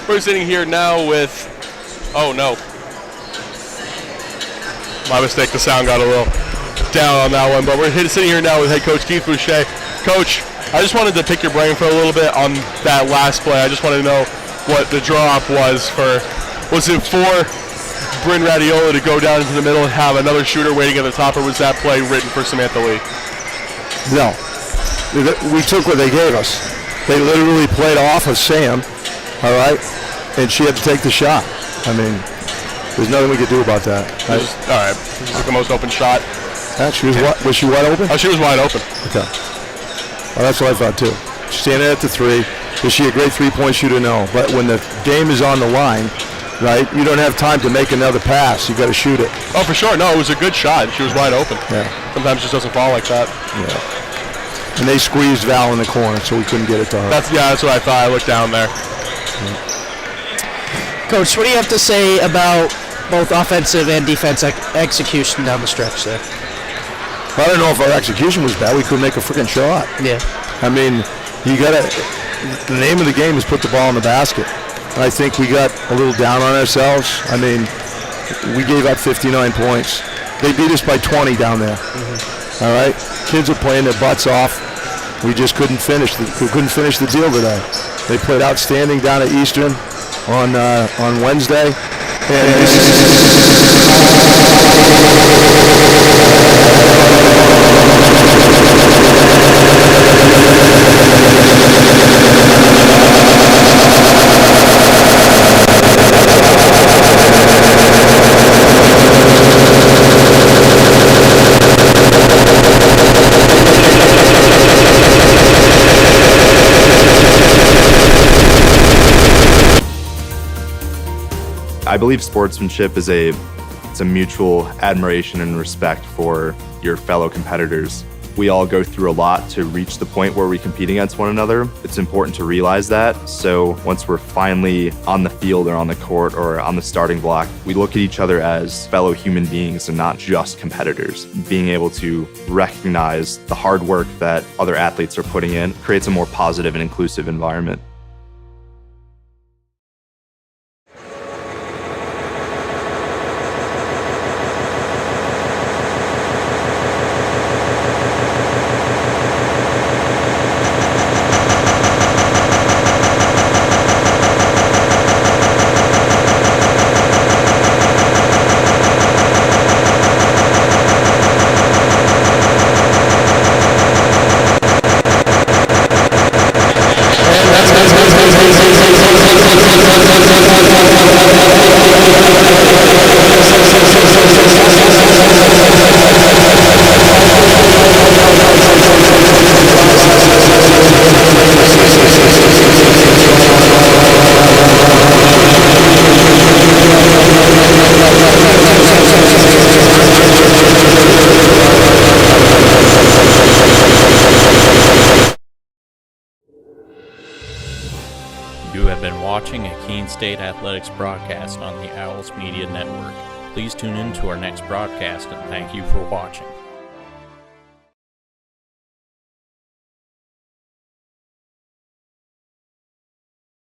[SPEAKER 1] We're sitting here now with, oh no. My mistake, the sound got a little down on that one, but we're sitting here now with head coach Keith Boucher. Coach, I just wanted to pick your brain for a little bit on that last play. I just wanted to know what the draw-up was it for Bryn Radiola to go down into the middle and have another shooter waiting at the top, or was that play written for Samantha Lee?
[SPEAKER 10] No. We took what they gave us. They literally played off of Sam, all right, and she had to take the shot. I mean, there's nothing we could do about that.
[SPEAKER 1] All right. This is the most open shot.
[SPEAKER 10] Was she wide open?
[SPEAKER 1] Oh, she was wide open.
[SPEAKER 10] Okay. Well, that's what I thought too. She's standing at the three. Is she a great three-point shooter? No. But when the game is on the line, right, you don't have time to make another pass. You got to shoot it.
[SPEAKER 1] Oh, for sure. No, it was a good shot. She was wide open.
[SPEAKER 10] Yeah.
[SPEAKER 1] Sometimes it just doesn't fall like that.
[SPEAKER 10] Yeah. And they squeezed Val in the corner, so we couldn't get it to her.
[SPEAKER 1] That's what I thought. I looked down there.
[SPEAKER 10] Yeah.
[SPEAKER 2] Coach, what do you have to say about both offensive and defensive execution down the stretch there?
[SPEAKER 10] I don't know if our execution was bad. We couldn't make a freaking shot.
[SPEAKER 2] Yeah.
[SPEAKER 10] I mean, the name of the game is put the ball in the basket. And I think we got a little down on ourselves. I mean, we gave up 59 points. They beat us by 20 down there. Mm-hmm. All right? Kids are playing their butts off. We just couldn't finish the deal today. They played outstanding down at Eastern on Wednesday.
[SPEAKER 11] I believe sportsmanship is a mutual admiration and respect for your fellow competitors. We all go through a lot to reach the point where we compete against one another. It's important to realize that. So once we're finally on the field or on the court or on the starting block, we look at each other as fellow human beings and not just competitors. Being able to recognize the hard work that other athletes are putting in creates a more positive and inclusive environment.
[SPEAKER 12] You have been watching a Keene State Athletics broadcast on the Owls Media Network. Please tune in to our next broadcast and thank you for watching.